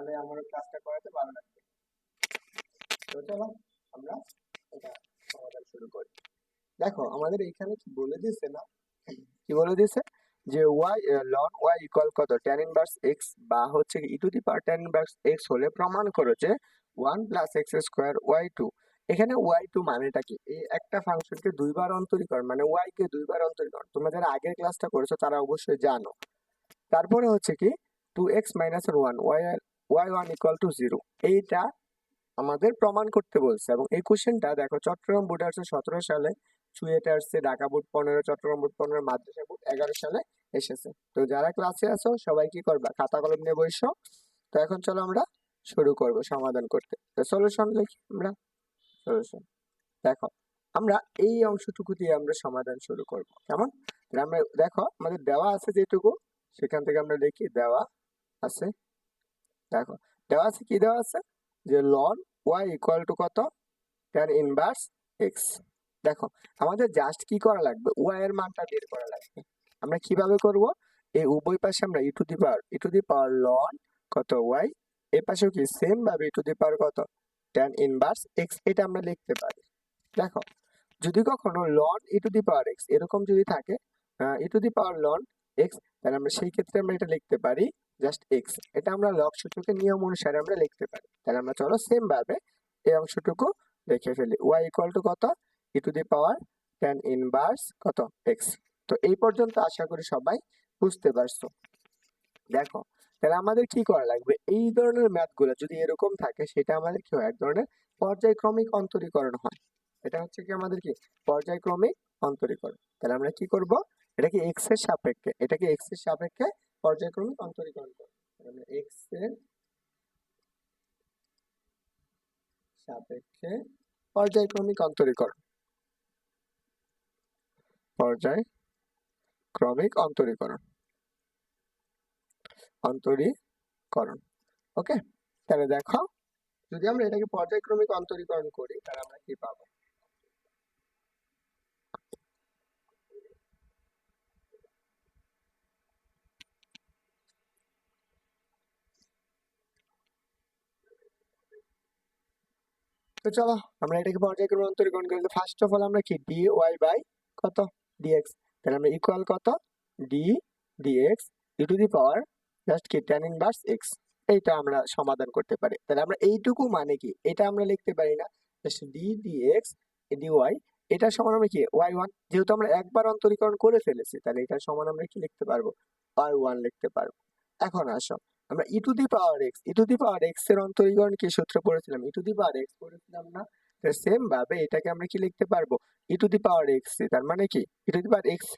তাহলে আমার ক্লাসটা করাতে ভালো লাগবে। তো চলো আমরা এটা সমাধান শুরু করি। দেখো আমাদের এখানে কি বলে দিয়েছে না, কি বলে দিয়েছে যে y ln y ইকুয়াল কত tan ইনভার্স x বা হচ্ছে e two the power tan inverse x হলে প্রমাণ করো যে 1 প্লাস x স্কয়ার y2। এখানে y2 মানেটা কি, এই একটা ফাংশনকে দুইবার অন্তরীকরণ মানে y কে দুইবার অন্তরীকরণ। তোমরা যারা আগের ক্লাসটা করেছো তারা অবশ্যই জানো। তারপরে হচ্ছে কি 2x minus 1 y1 equal to 0, এইটা আমাদের প্রমাণ করতে বলছে। এবং এই কোশ্চেনটা দেখো চট্টগ্রাম বোর্ড আসছে 17 সালে, চুয়েটে আসছে, ঢাকা বোর্ড 15, চট্টগ্রাম বোর্ড 15, মাদ্রাসা বোর্ড 11 সালে এসেছে। তো যারা ক্লাসে আছো সবাই কি করবা, খাতা কলম নিয়ে বসো। তো এখন চলো আমরা শুরু করব সমাধান করতে। তো সলিউশন লিখি আমরা। সলিউশন দেখো আমরা এই অংশটুকু দিয়ে আমরা সমাধান শুরু করব, কেমন? তাহলে আমরা দেখো আমাদের দেওয়া আছে যেটুকু, সেখান থেকে আমরা লিখি দেওয়া আছে। দেখো দেওয়া আছে, কি দেওয়া আছে যে ln y ইকুয়াল টু কত, tan ইনভার্স x। দেখো আমাদের জাস্ট কি করা লাগবে, y এর মানটা বের করা লাগবে। আমরা কিভাবে করব, এই উভয় পাশে আমরা e two the power ln কত y, এই পাশেও কি সেম ভাবে e টু দি পাওয়ার কত tan ইনভার্স x, এটা আমরা লিখতে পারি। দেখো যদি কখনো ln e two the power x এরকম যদি থাকে e two the power ln x, তাহলে আমরা সেই ক্ষেত্রে আমরা এটা লিখতে পারি জাস্ট x। এটা আমরা লগ সূচকের নিয়ম অনুসারে আমরা লিখতে পারি। তাহলে আমরা চলো সেম ভাবে এই অংশটুকু লিখে ফেলি, y ইকুয়াল টু কত e two the power tan inverse কত x। তো এই পর্যন্ত আশা করি সবাই বুঝতে পারছো। দেখো তাহলে আমাদের কি করা লাগবে, এই ধরনের ম্যাথ গুলো যদি এরকম থাকে সেটা আমাদের কি হয়, এক ধরনের পর্যায়ক্রমিক অন্তরীকরণ হয়। এটা হচ্ছে কি আমাদের কি পর্যায়ক্রমিক অন্তরীকরণ। তাহলে আমরা কি করব, এটাকে এক্স এর সাপেক্ষে, এটাকে এক্স এর সাপেক্ষে পর্যায়ক্রমিক অন্তরীকরণ করব। আমরা এক্স এর সাপেক্ষে পর্যায়ক্রমিক অন্তরীকরণ, পর্যায়ক্রমিক অন্তরীকরণ, অন্তরীকরণ। ওকে, তাহলে দেখো যদি আমরা এটাকে পর্যায়ক্রমিক অন্তরীকরণ করি তাহলে আমরা কি পাবো, তো চলো আমরা এটাকে পর্যায়ক্রমে অন্তরীকরণ করি। ফার্স্ট অফ অল আমরা কি dy বাই কত dx, তাহলে আমরা ইকুয়াল কত d dx e two the power just কি tan ইনভার্স x, এইটা আমরা সমাধান করতে পারি। তাহলে আমরা এইটুকু মানে কি এটা আমরা লিখতে পারি না, জাস্ট d dx dy, এটা সমান আমরা কি y1, যেহেতু আমরা একবার অন্তরীকরণ করে ফেলেছি তাহলে এটা সমান আমরা কি লিখতে পারবো, y1 লিখতে পারবো। এখন আসো আমরা e to the power x, e to the power x এর অন্তরীকরণ কি সূত্র পড়েছিলাম, ই টু দি পাওয়ার এক্স পড়েছিলাম না? সেম ভাবে এটাকে আমরা কি লিখতে পারবো, ই টু দি পাওয়ার এক্স, তার মানে কি e to the power x.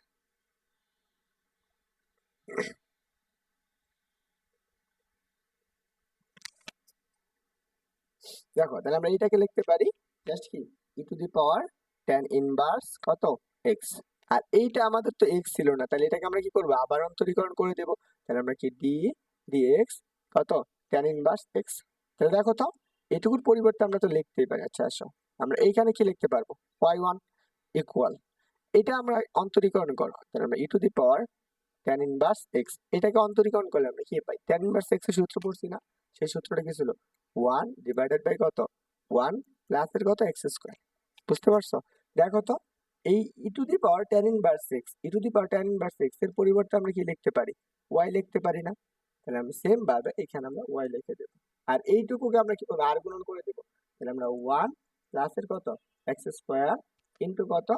দেখো তাহলে আমরা এটাকে লিখতে পারি জাস্ট কি e to the power tan inverse কত এক্স। আর এইটা আমাদের তো এক্স ছিল না, তাহলে এটাকে আমরা কি করবো, আবার অন্তরীকরণ করে দেব। তাহলে আমরা কি ডি ডিএক্স কত tan ইনভার্স এক্স। তাহলে দেখো তো এটুকুর পরিবর্তে আমরা তো লিখতেই পারি। আচ্ছা আসো আমরা এইখানে কি লিখতে পারবো, y1 ইকুয়াল, এটা আমরা অন্তরীকরণ করো, তাহলে আমরা e to the power tan inverse x, এটাকে অন্তরীকরণ করলে আমরা কি পাই, tan ইনভার্স এক্স এর সূত্র পড়ছি না, সেই সূত্রটা কি ছিল 1 ডিভাইডেড বাই কত 1 প্লাস এর কত এক্স স্কয়ার। বুঝতে পারছো? দেখো তো এই e to the power tan inverse x, e to the power tan inverse x এর পরিবর্তে আমরা কি লিখতে পারি, y লিখতে পারি না? তাহলে আমরা সেম ভাবে এখানে আমরা y লিখে দেব। আর এইটুকুকে আমরা কি করব, আর গুণন করে দেব। তাহলে আমরা 1 প্লাস এর কত এক্স স্কয়ার ইনটু কত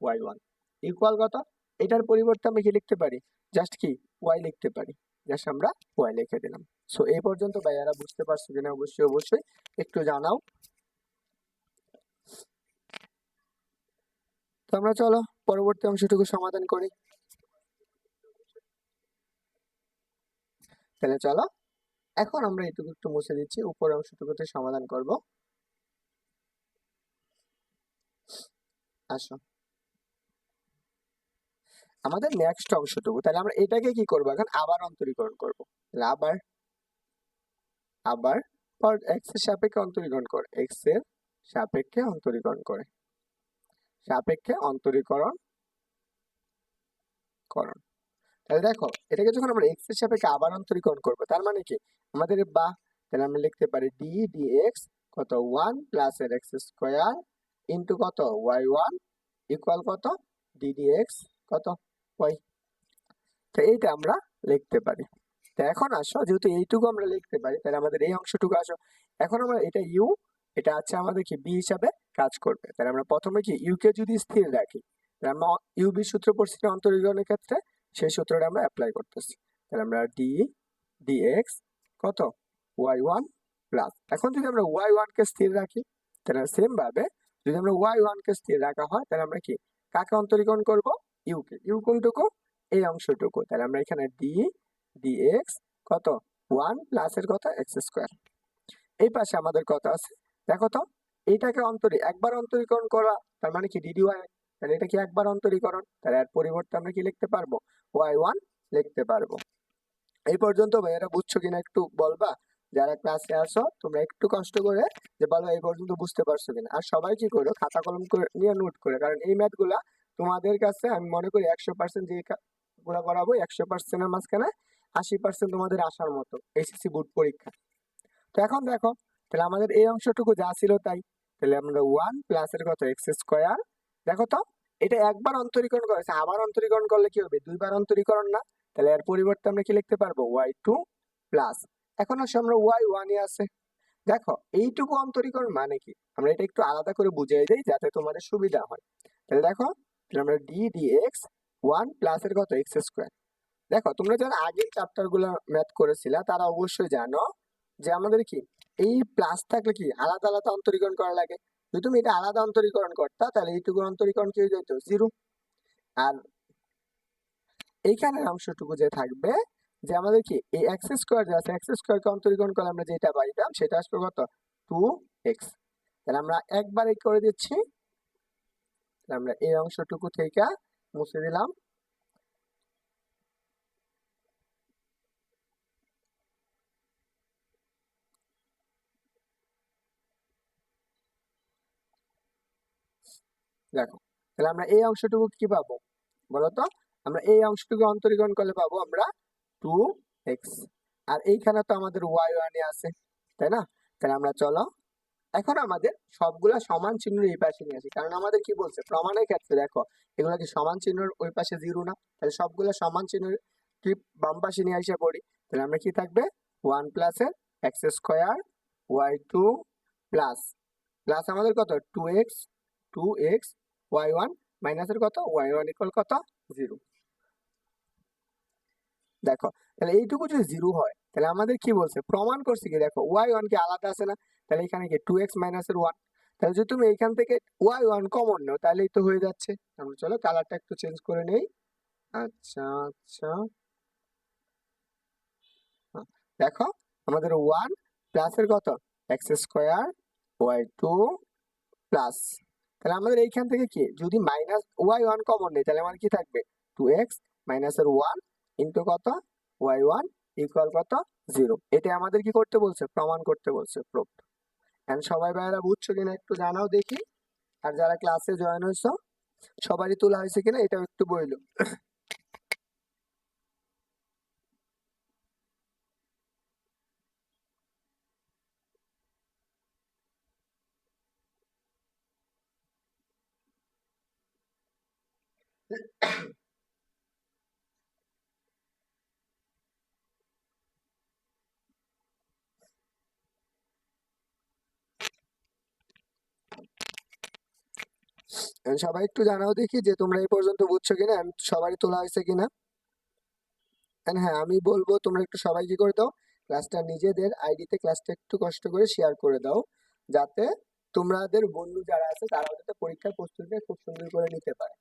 y1 ইকুয়াল কত, এটার পরিবর্তে আমরা কি লিখতে পারি, জাস্ট কি y লিখতে পারি, জাস্ট আমরা y লিখে দিলাম। সো এই পর্যন্ত ভাইয়ারা বুঝতে পারছো কিনা অবশ্যই অবশ্যই একটু জানাও। তো আমরা চলো পরবর্তী অংশটুকু সমাধান করি। তাহলে চলো এখন আমরা এটুকু একটু মুছে দিচ্ছি, উপরের অংশটুকুতে সমাধান করব। আসো আমাদের নেক্সট অংশটুকু, তাহলে আমরা এটাকে কি করব এখন আবার অন্তরীকরণ করব। তাহলে আবার আবার পর এক্স এর সাপেক্ষে অন্তরীকরণ করে, এক্স এর সাপেক্ষে অন্তরীকরণ করে, সাপেক্ষে অন্তরীকরণ করণ। তাহলে দেখো এটাকে যখন আমরা এক্স এর সাপেক্ষে আবার অন্তরীকরণ করব তার মানে কি আমাদের বা তাহলে আমরা লিখতে পারি ডি ডিএক্স কত 1 প্লাস এর এক্স স্কোয়ার ইন্টু কত y1 ইকুয়াল কত ডি ডিএক্স কত y। তো এইটা আমরা লিখতে পারি। তো এখন আসো, যেহেতু এইটুকু আমরা লিখতে পারি তাহলে আমাদের এই অংশটুকু আসো। এখন আমরা এটা ইউ, এটা আছে আমাদের কি বি হিসাবে কাজ করবে। তাহলে আমরা প্রথমে কি ইউ কে যদি স্থির রাখি, তাহলে আমরা ইউ বি সূত্র পড়ছি না অন্তরীকরণের ক্ষেত্রে, সেই সূত্রটা আমরা অ্যাপ্লাই করতেছি। তাহলে আমরা ডি ডিএক্স কত y1 প্লাস, এখন যদি আমরা y1 কে স্থির রাখি তাহলে সেম ভাবে যদি আমরা y1 কে স্থির রাখা হয় তাহলে আমরা কি কাকে অন্তরীকরণ করব, ইউ কে। ইউ কোনটুকু, এই অংশটুকু। তাহলে আমরা এখানে ডি ডিএক্স কত 1 প্লাস এর কত এক্স স্কোয়ার, এই পাশে আমাদের কত আছে দেখো তো, এইটাকে একবার অন্তরীকরণ করা তার মানে কি ডিডি ওয়াই, তাহলে এটা কি একবার অন্তরীকরণ, তাহলে এর পরিবর্তে আমরা কি লিখতে পারবো y1 লিখতে পারবো। এই পর্যন্ত ভাইয়ারা বুঝছো কিনা একটু বলবা, যারা ক্লাসে আসো তোমরা একটু কষ্ট করে যে বলো এই পর্যন্ত বুঝতে পারছো কিনা। আর সবাই কি করো খাতা কলম করে নিয়ে নোট করে, কারণ এই ম্যাথ গুলা তোমাদের কাছে আমি মনে করি 100% যে গুলা করাবো 100%-এর মাঝখানে 80% তোমাদের আসার মতো এইচএসসি বোর্ড পরীক্ষা। তো এখন দেখো, তাহলে আমাদের এই অংশটুকু যা ছিল তাই, তাহলে আমরা 1 প্লাস এর কত এক্স স্কোয়ার, দেখো তো এটা একবার অন্তরীকরণ করেছে, আবার অন্তরীকরণ করলে কি হবে দুইবার অন্তরীকরণ না, তাহলে এর পরিবর্তে আমরা কি লিখতে পারবো y2 প্লাস, এখন আসলে আমরা y1 এ আছে। দেখো এইটুকু অন্তরীকরণ মানে কি, আমরা এটা একটু আলাদা করে বুঝিয়ে দেই যাতে তোমাদের সুবিধা হয়। তাহলে দেখো, তাহলে আমরা ডি ডিএক্স 1 প্লাস এর কত এক্স স্কোয়ার। দেখো তোমরা যারা আগের চ্যাপ্টার গুলো ম্যাথ করেছিলা তারা অবশ্যই জানো যে আমাদের কি এই প্লাস থাকলে কি আলাদা আলাদা অন্তরীকরণ করা লাগে। যদি তুমি এটা আলাদা অন্তরীকরণ করতা তাহলে এইটুকু অন্তরীকরণ কি হয়ে যেত জিরো, আর এইখানের অংশটুকু যে থাকবে যে আমাদের কি এই এক্স স্কোয়ার যে আছে এক্স স্কোয়ার কে অন্তরীকরণ করলে আমরা যেটা পাইতাম সেটা আসবে কত 2x। তাহলে আমরা একবার এই করে দিচ্ছি, তাহলে আমরা এই অংশটুকু থেকে মুছে দিলাম। দেখো তাহলে আমরা এই অংশটুকু কি পাবো বলতো, আমরা এই অংশটুকু অন্তরীকরণ করলে পাবো আমরা 2x, আর এইখানে তো আমাদের y1 আছে তাই না। তাহলে আমরা চলো এখন আমাদের সবগুলা সমান চিহ্নের এই পাশে নিয়ে আসি, কারণ আমাদের কি বলছে প্রমাণের ক্ষেত্রে দেখো এগুলা কি সমান চিহ্নের ওই পাশে জিরো না, তাহলে সবগুলা সমান চিহ্নের কি বাম পাশে নিয়ে আসে পড়ি। তাহলে আমরা কি থাকবে 1 প্লাস এর x square y2 plus plus আমাদের কত 2x y1 মাইনাসের কত y1 ইকুয়াল কত 0। দেখো তাহলে এইটুকু যদি জিরো হয় তাহলে আমাদের কি বলছে প্রমাণ করছে কি, দেখো y1 কি আলাদা আছে না, তাহলে এখানে কি 2x মাইনাসের 1, তাহলে যদি তুমি এইখান থেকে y1 কমন নাও তাহলেই তো হয়ে যাচ্ছে। আমরা চলো কালারটা একটু চেঞ্জ করে নেই। আচ্ছা আচ্ছা, হ্যাঁ, দেখো আমাদের 1 প্লাসের কত এক্স স্কোয়ার y2 প্লাস, তাহলে আমাদের এইখান থেকে কি যদি মাইনাস y1 কমন নেই তাহলে আমার কি থাকবে 2x মাইনাসের 1 ইন্টু কত y1 ইকুয়াল কত 0। এটা আমাদের কি করতে বলছে প্রমাণ করতে বলছে, প্রুফ। এন্ড সবাই ভাইরা বুঝছো কিনা একটু জানাও দেখি, আর যারা ক্লাসে জয়েন হয়েছো সবারই তোলা হয়েছে কিনা এটাও একটু বইলো। And সবাই একটু জানাও দেখি যে তোমরা এই পর্যন্ত বুঝছো কিনা and সবারই তোলা হয়েছে কিনা। And হ্যাঁ আমি বলবো তোমরা একটু সবাই কি করে দাও ক্লাসটা নিজেদের আইডিতে ক্লাসটা একটু কষ্ট করে শেয়ার করে দাও, যাতে তোমাদের বন্ধু যারা আছে তারা যাতে পরীক্ষার প্রস্তুতি খুব সুন্দর করে নিতে পারে।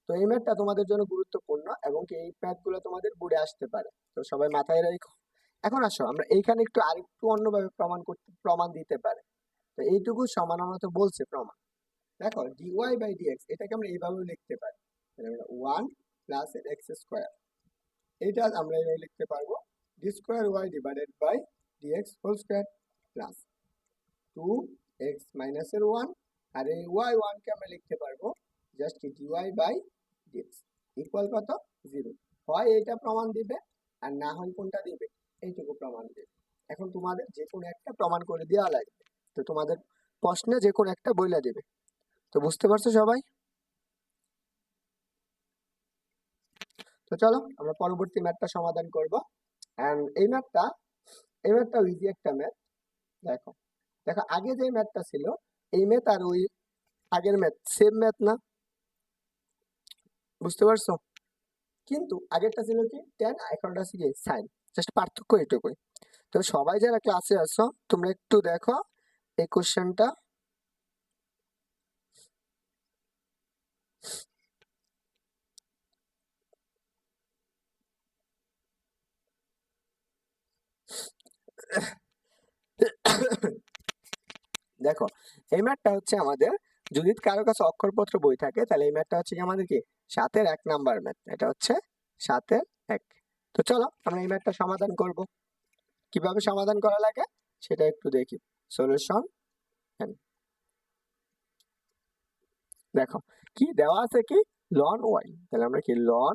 তো এই ম্যাথটা তোমাদের জন্য গুরুত্বপূর্ণ এবং কি এই ম্যাথ গুলো তোমাদের বোর্ডে আসতে পারে, তো সবাই মাথায় রেখো। এখন আসো আমরা এইখানে একটু আরেকটু অন্যভাবে প্রমাণ দিতে পারে। তো এইটুকু সমান আমরা তো বলছে প্রমাণ। দেখো ডিওয়াই বাই ডিএক্স এটাকে আমরা এইভাবে লিখতে পারি, ওয়ান প্লাস এক্স স্কোয়ার, এইটা আমরা এইভাবে লিখতে পারবো d square y divided by dx whole square plus 2x মাইনাসের 1, আর এই y1 কে আমরা লিখতে পারবো জাস্ট কি ডিওয়াই বাই ডিএক্স ইকুয়াল কত 0। হয় এটা প্রমাণ দিবে আর না হয় কোনটা দিবে এইটুকু প্রমাণ দিবে। এখন তোমাদের যে কোনো একটা প্রমাণ করে দেওয়া লাগবে, তো তোমাদের প্রশ্নে যে কোনো একটা বইলা দেবে। তো বুঝতে পারছো সবাই? তো চলো আমরা পরবর্তী ম্যাথটা সমাধান করব। এন্ড এই ম্যাথটা ইজি একটা ম্যাথ। দেখো দেখো আগে যে ম্যাথটা ছিল, এই ম্যাথ আর ওই আগের ম্যাথ সেম ম্যাথ না? বুঝতে পারছো? কিন্তু আগেরটা ছিল কি টেন, এখনটা আছে কি সাইন, জাস্ট পার্থক্য এটুকুই। তো সবাই যারা ক্লাসে আছো তোমরা একটু দেখো এই কোশ্চেনটা। দেখো এই ম্যাথটা হচ্ছে আমাদের, যদি কারো কাছে অক্ষরপত্র বই থাকে তাহলে এই ম্যাথটা হচ্ছে কি আমাদের কি 7-এর 1 নাম্বার ম্যাথ, এটা হচ্ছে 7-এর 1। তো চলো আমরা এই ম্যাথটা সমাধান করব। কিভাবে সমাধান করা লাগে সেটা একটু দেখি। সলিউশন, দেখো কি দেওয়া আছে কি লন ওয়াই, তাহলে আমরা কি লন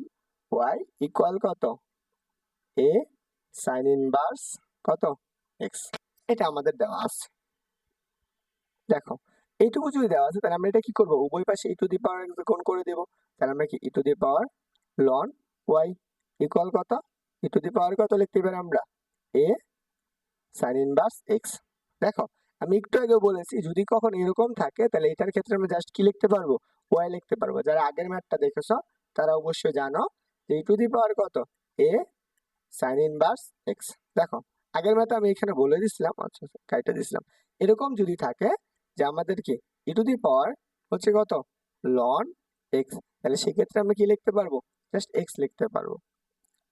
ওয়াই ইকুয়াল কত এ সাইন ইনভার্স কত এক্স, এটা আমাদের দেওয়া আছে। দেখো এইটুকু যদি দেওয়া আছে তাহলে আমরা এটা কি করব, উভয় পাশে ই টু দি পাওয়ার এক্স গুণ করে দেব। তাহলে আমরা কি e to the power ln y equal কত, ই টু দি পাওয়ার কত লিখতে পারি আমরা এ সাইন ইনভার্স এক্স। দেখো আমি একটু আগে বলেছি যদি কখন এরকম থাকে তাহলে এটার ক্ষেত্রে আমরা জাস্ট কি লিখতে পারবো, ওয়াই লিখতে পারবো। যারা আগের ম্যাথটা দেখেছো তারা অবশ্যই জানো যে ই টু দি পাওয়ার কত এ সাইন ইনভার্স এক্স। দেখো আগের ম্যাথে আমি এখানে বলে দিছিলাম, আচ্ছা কাইটা দিছিলাম। এরকম যদি থাকে যে আমাদের কি ই টু দি পাওয়ার হচ্ছে কত লন এক্স, তাহলে সেক্ষেত্রে আমরা কি লিখতে পারবো, জাস্ট এক্স লিখতে পারবো।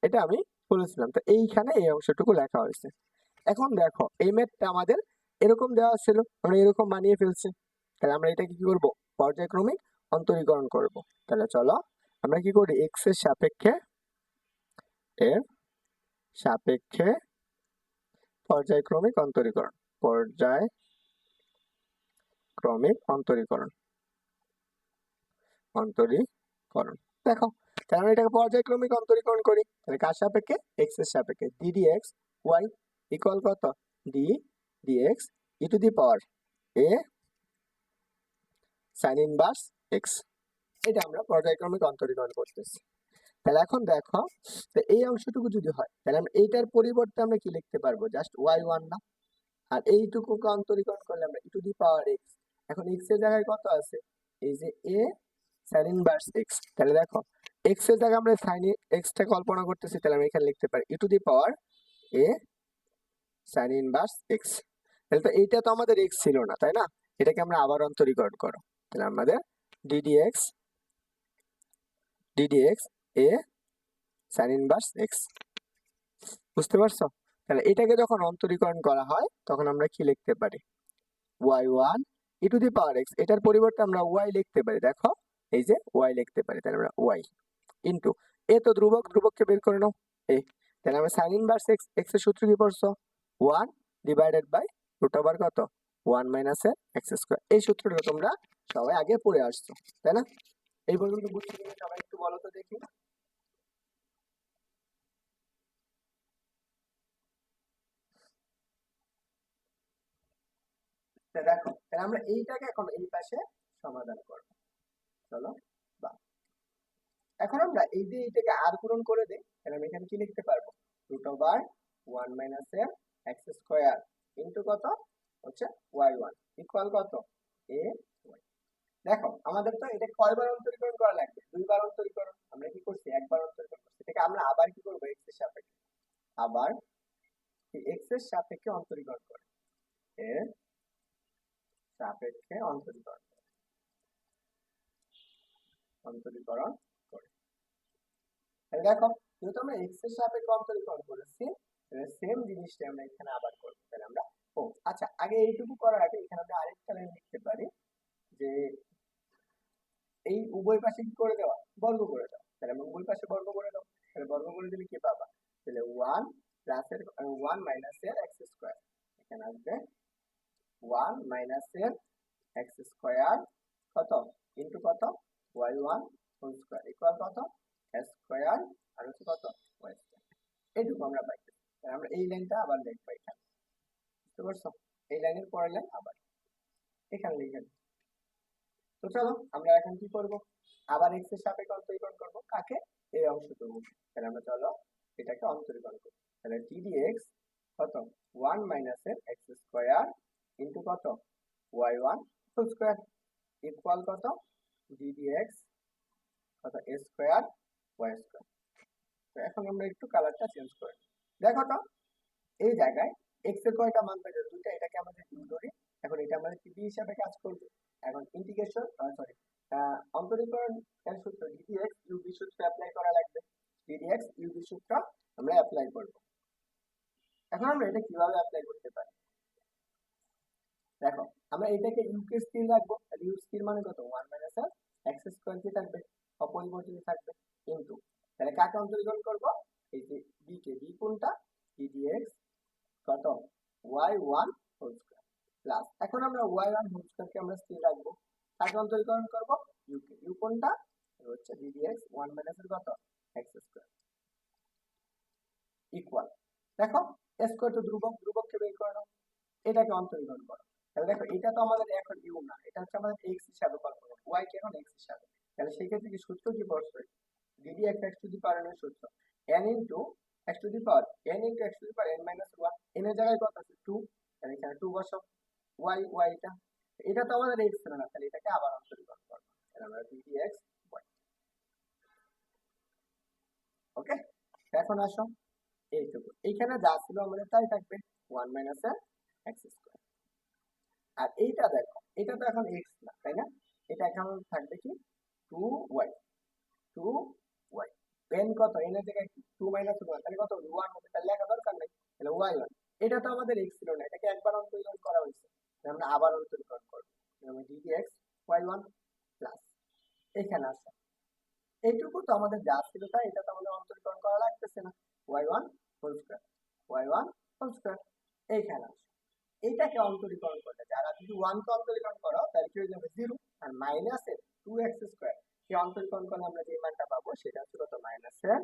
এটা আমি বলেছিলাম, তো এইখানে এই অংশটুকু লেখা হয়েছে। এখন দেখো এই ম্যাথটা আমাদের এরকম দেওয়া ছিল, আমরা এরকম বানিয়ে ফেলছি। তাহলে আমরা এটাকে কি করব, পর্যায়ক্রমিক অন্তরীকরণ করব। তাহলে চলো আমরা কি করি, এক্স এর সাপেক্ষে এর সাপেক্ষে পর্যায়ক্রমিক অন্তরীকরণ, পর্যায়ক্রমিক অন্তরীকরণ। দেখো তাহলে আমরা এটাকে পর্যায়ক্রমিক অন্তরীকরণ করি, তাহলে কার সাপেক্ষে, এক্স এর সাপেক্ষে, d d x y equal কত d d x e to the power a sine inverse x. এটা আমরা পর্যায়ক্রমিক অন্তরীকরণ করতেছি। তাহলে এখন দেখো তো এই অংশটুকু যদি হয় তাহলে আমরা এইটার পরিবর্তে আমরা কি লিখতে পারবো, জাস্ট ওয়াই ওয়ান না? আর এইটুকুকে অন্তরীকরণ করলে আমরা e to the power x, এখন এক্স এর জায়গায় কত আছে, এই যে এ সাইন ইনভার্স এক্স। তাহলে দেখো এক্স এর জায়গায় আমরা সাইন এক্স টা কল্পনা করতেছি, তাহলে আমরা এখানে লিখতে পারি e to the power a sine inverse x. তাহলে তো এইটা তো আমাদের এক্স ছিল না তাই না, এটাকে আমরা আবার অন্তরীকরণ করো, তাহলে আমাদের ডিডিএক্স এ সাইন ইনভার্স এক্স। বুঝতে পারছো? তাহলে এটাকে যখন অন্তরীকরণ করা হয় তখন আমরা কি লিখতে পারি, y one e to the power x, এটার পরিবর্তে আমরা ওয়াই লিখতে পারি। দেখো এই যে ওয়াই লিখতে পারি, তাহলে আমরা ওয়াই ইন্টু এ তো ধ্রুবক, ধ্রুবককে বের করে নাও এ। তাহলে আমরা সাইন ইনভার্স এক্স, এক্স এর সূত্র কি পড়ছো, one divided by root over কত ওয়ান মাইনাস এর এক্স স্কোয়ার। এই সূত্রটা তোমরা সবাই আগে পড়ে আসছো তাই না? এই পর্যন্ত বুঝতে গেলে সবাই একটু বলো তো দেখি। দেখো তাহলে আমরা এইটাকে এখন এই পাশে সমাধান করবো। চলো বা এখন আমরা এই যে এইটাকে আর পূরণ করে দেই, তাহলে আমি এখানে কি লিখতে পারবো, রুট ওভার ওয়ান মাইনাস এর এক্স স্কোয়ার ইন্টু কত হচ্ছে ওয়াই ওয়ান ইকুয়াল কত এ ওয়াই। দেখো আমাদের তো এটা কয়বার অন্তরীকরণ করা লাগবে, দুইবার অন্তরীকরণ, আমরা কি করছি একবার অন্তরীকরণ করছি, এটাকে আমরা আবার কি করবো এক্স এর সাপেক্ষে, আবার এক্স এর সাপেক্ষে অন্তরীকরণ করে, এর সাপেক্ষে অন্তরীকরণ করে। তাহলে দেখো যেহেতু আমরা এক্স এর সাপেক্ষে অন্তরীকরণ করেছি, সেম জিনিসটা আমরা এখানে আবার করবো। তাহলে আমরা ও আচ্ছা আগে এইটুকু করার আগে এখানে আমরা আরেকটা লাইন লিখতে পারি যে এই উভয় পাশে কি করে দেওয়া, বর্গ করে দাও। তাহলে আমরা উভয় পাশে বর্গ করে দাও, তাহলে বর্গ করে দিলে কি পাবা, তাহলে ওয়ান প্লাস এর ওয়ান মাইনাস এর এক্স স্কোয়ার, এখানে আসবে ওয়ান মাইনাস এর এক্স স্কোয়ার কত ইন্টু কত y one whole square equal কত স্কোয়ার আর হচ্ছে কত ওয়াই স্কোয়ার। এইটুকু আমরা পাইছি, আমরা এই লাইনটা আবার লিখবো এখানে। বুঝতে পারছো? এই লাইনের পরের লাইন আবার এখানে লিখে দিই। তো চলো আমরা এখন কি করব, আবার এক্স এর সাপেক্ষে অন্তরীকরণ করব কাকে, এই অংশটুকু। তাহলে আমরা চলো এটাকে অন্তরীকরণ করি। তাহলে ডি ডিএক্স কত, 1 মাইনাস এর এক্স স্কয়ার ইনটু কত, y1 হোল স্কয়ার ইকুয়াল কত, ডি ডিএক্স কত a স্কয়ার y স্কয়ার। তো এখন আমরা একটু কালারটা চেঞ্জ করি, দেখো তো এই জায়গায় এক্স এর কয়টা মান পেয়েছে, দুইটা, এটাকে আমাদের ইউ ধরি। এখন এটা আমাদের কি বি হিসাবে কাজ করবে। এখন ইন্টিগ্রেশন সরি অন্তরীকরণ এর সূত্র ডিডিএক্স ইউবি সূত্র অ্যাপ্লাই করা লাগবে। ডিডিএক্স ইউবি সূত্র আমরা অ্যাপ্লাই করব। এখন আমরা এটা কিভাবে অ্যাপ্লাই করতে পারি, দেখো আমরা এটাকে ইউ কে স্থির রাখবো। তাহলে ইউ স্থির মানে কত, 1 মাইনাস এক্স স্কয়ার কি থাকবে, অপরিবর্তিত থাকবে, কিন্তু তাহলে কাকে অন্তরীকরণ করব, এই যে বি কে, বি কোনটা, ডিডিএক্স কত, y1 হোল স্কয়ার প্লাস, এখন আমরা y1 হোল স্কয়ারকে আমরা স্থির রাখবো, কাকে অন্তরীকরণ করব, ইউ কে, ইউ কোনটা হচ্ছে ddx 1 মাইনাস এর কত x স্কয়ার ইকুয়াল, দেখো স্কয়ার তো ধ্রুবক, ধ্রুবককে বের করে নাও, এটাকে অন্তরীকরণ করো। তাহলে দেখো এটা তো আমাদের এখন ইউ না, এটা হচ্ছে আমাদের x হিসাবে কল্পনা, y কে এখন x হিসাবে। তাহলে সেই ক্ষেত্রে কি সূত্র কি পড়ছে, ddx x two the power n এর সূত্র n into x two the power n into x two the power n minus 1, n এর জায়গায় কত আছে 2, তাহলে এখানে 2 বসাও, y টা, এটা তো আমাদের x ছিল না, তাহলে এটাকে আবার অন্তরীকরণ করব, তাহলে আমরা ddx y। ওকে, এখন আসো এইটুকু, এইখানে যা ছিল আমাদের তাই থাকবে, 1 মাইনাস x স্কয়ার। আর এইটা দেখো এটা তো এখন x না, তাই না, এটা এখন থাকবে কি 2y, 2y, n কত, n এর জায়গায় 2 মাইনাস 1, তাহলে কত 1 হবে, তাহলে লেখা দরকার নেই, তাহলে y1, এটা তো আমাদের x ছিল না, এটাকে একবার অন্তরীকরণ করা হয়েছে, তাহলে আমরা আবার অন্তরীকরণ করব, আমরা ddx y1 প্লাস, এখানে আসো এইটুকু তো আমাদের যা ছিল তাই, এটা তো আমাদের অন্তরীকরণ করা লাগতেছে না, y1 whole square, y1 whole square, এইখানে আসো এইটাকে অন্তরীকরণ করলে, যারা যদি 1 কে অন্তরীকরণ করো তাহলে কি হয়ে যাবে 0, আর মাইনাসের 2x স্কয়ার কে অন্তরীকরণ করলে আমরা যে মানটা পাবো সেটা হচ্ছে কত, মাইনাসের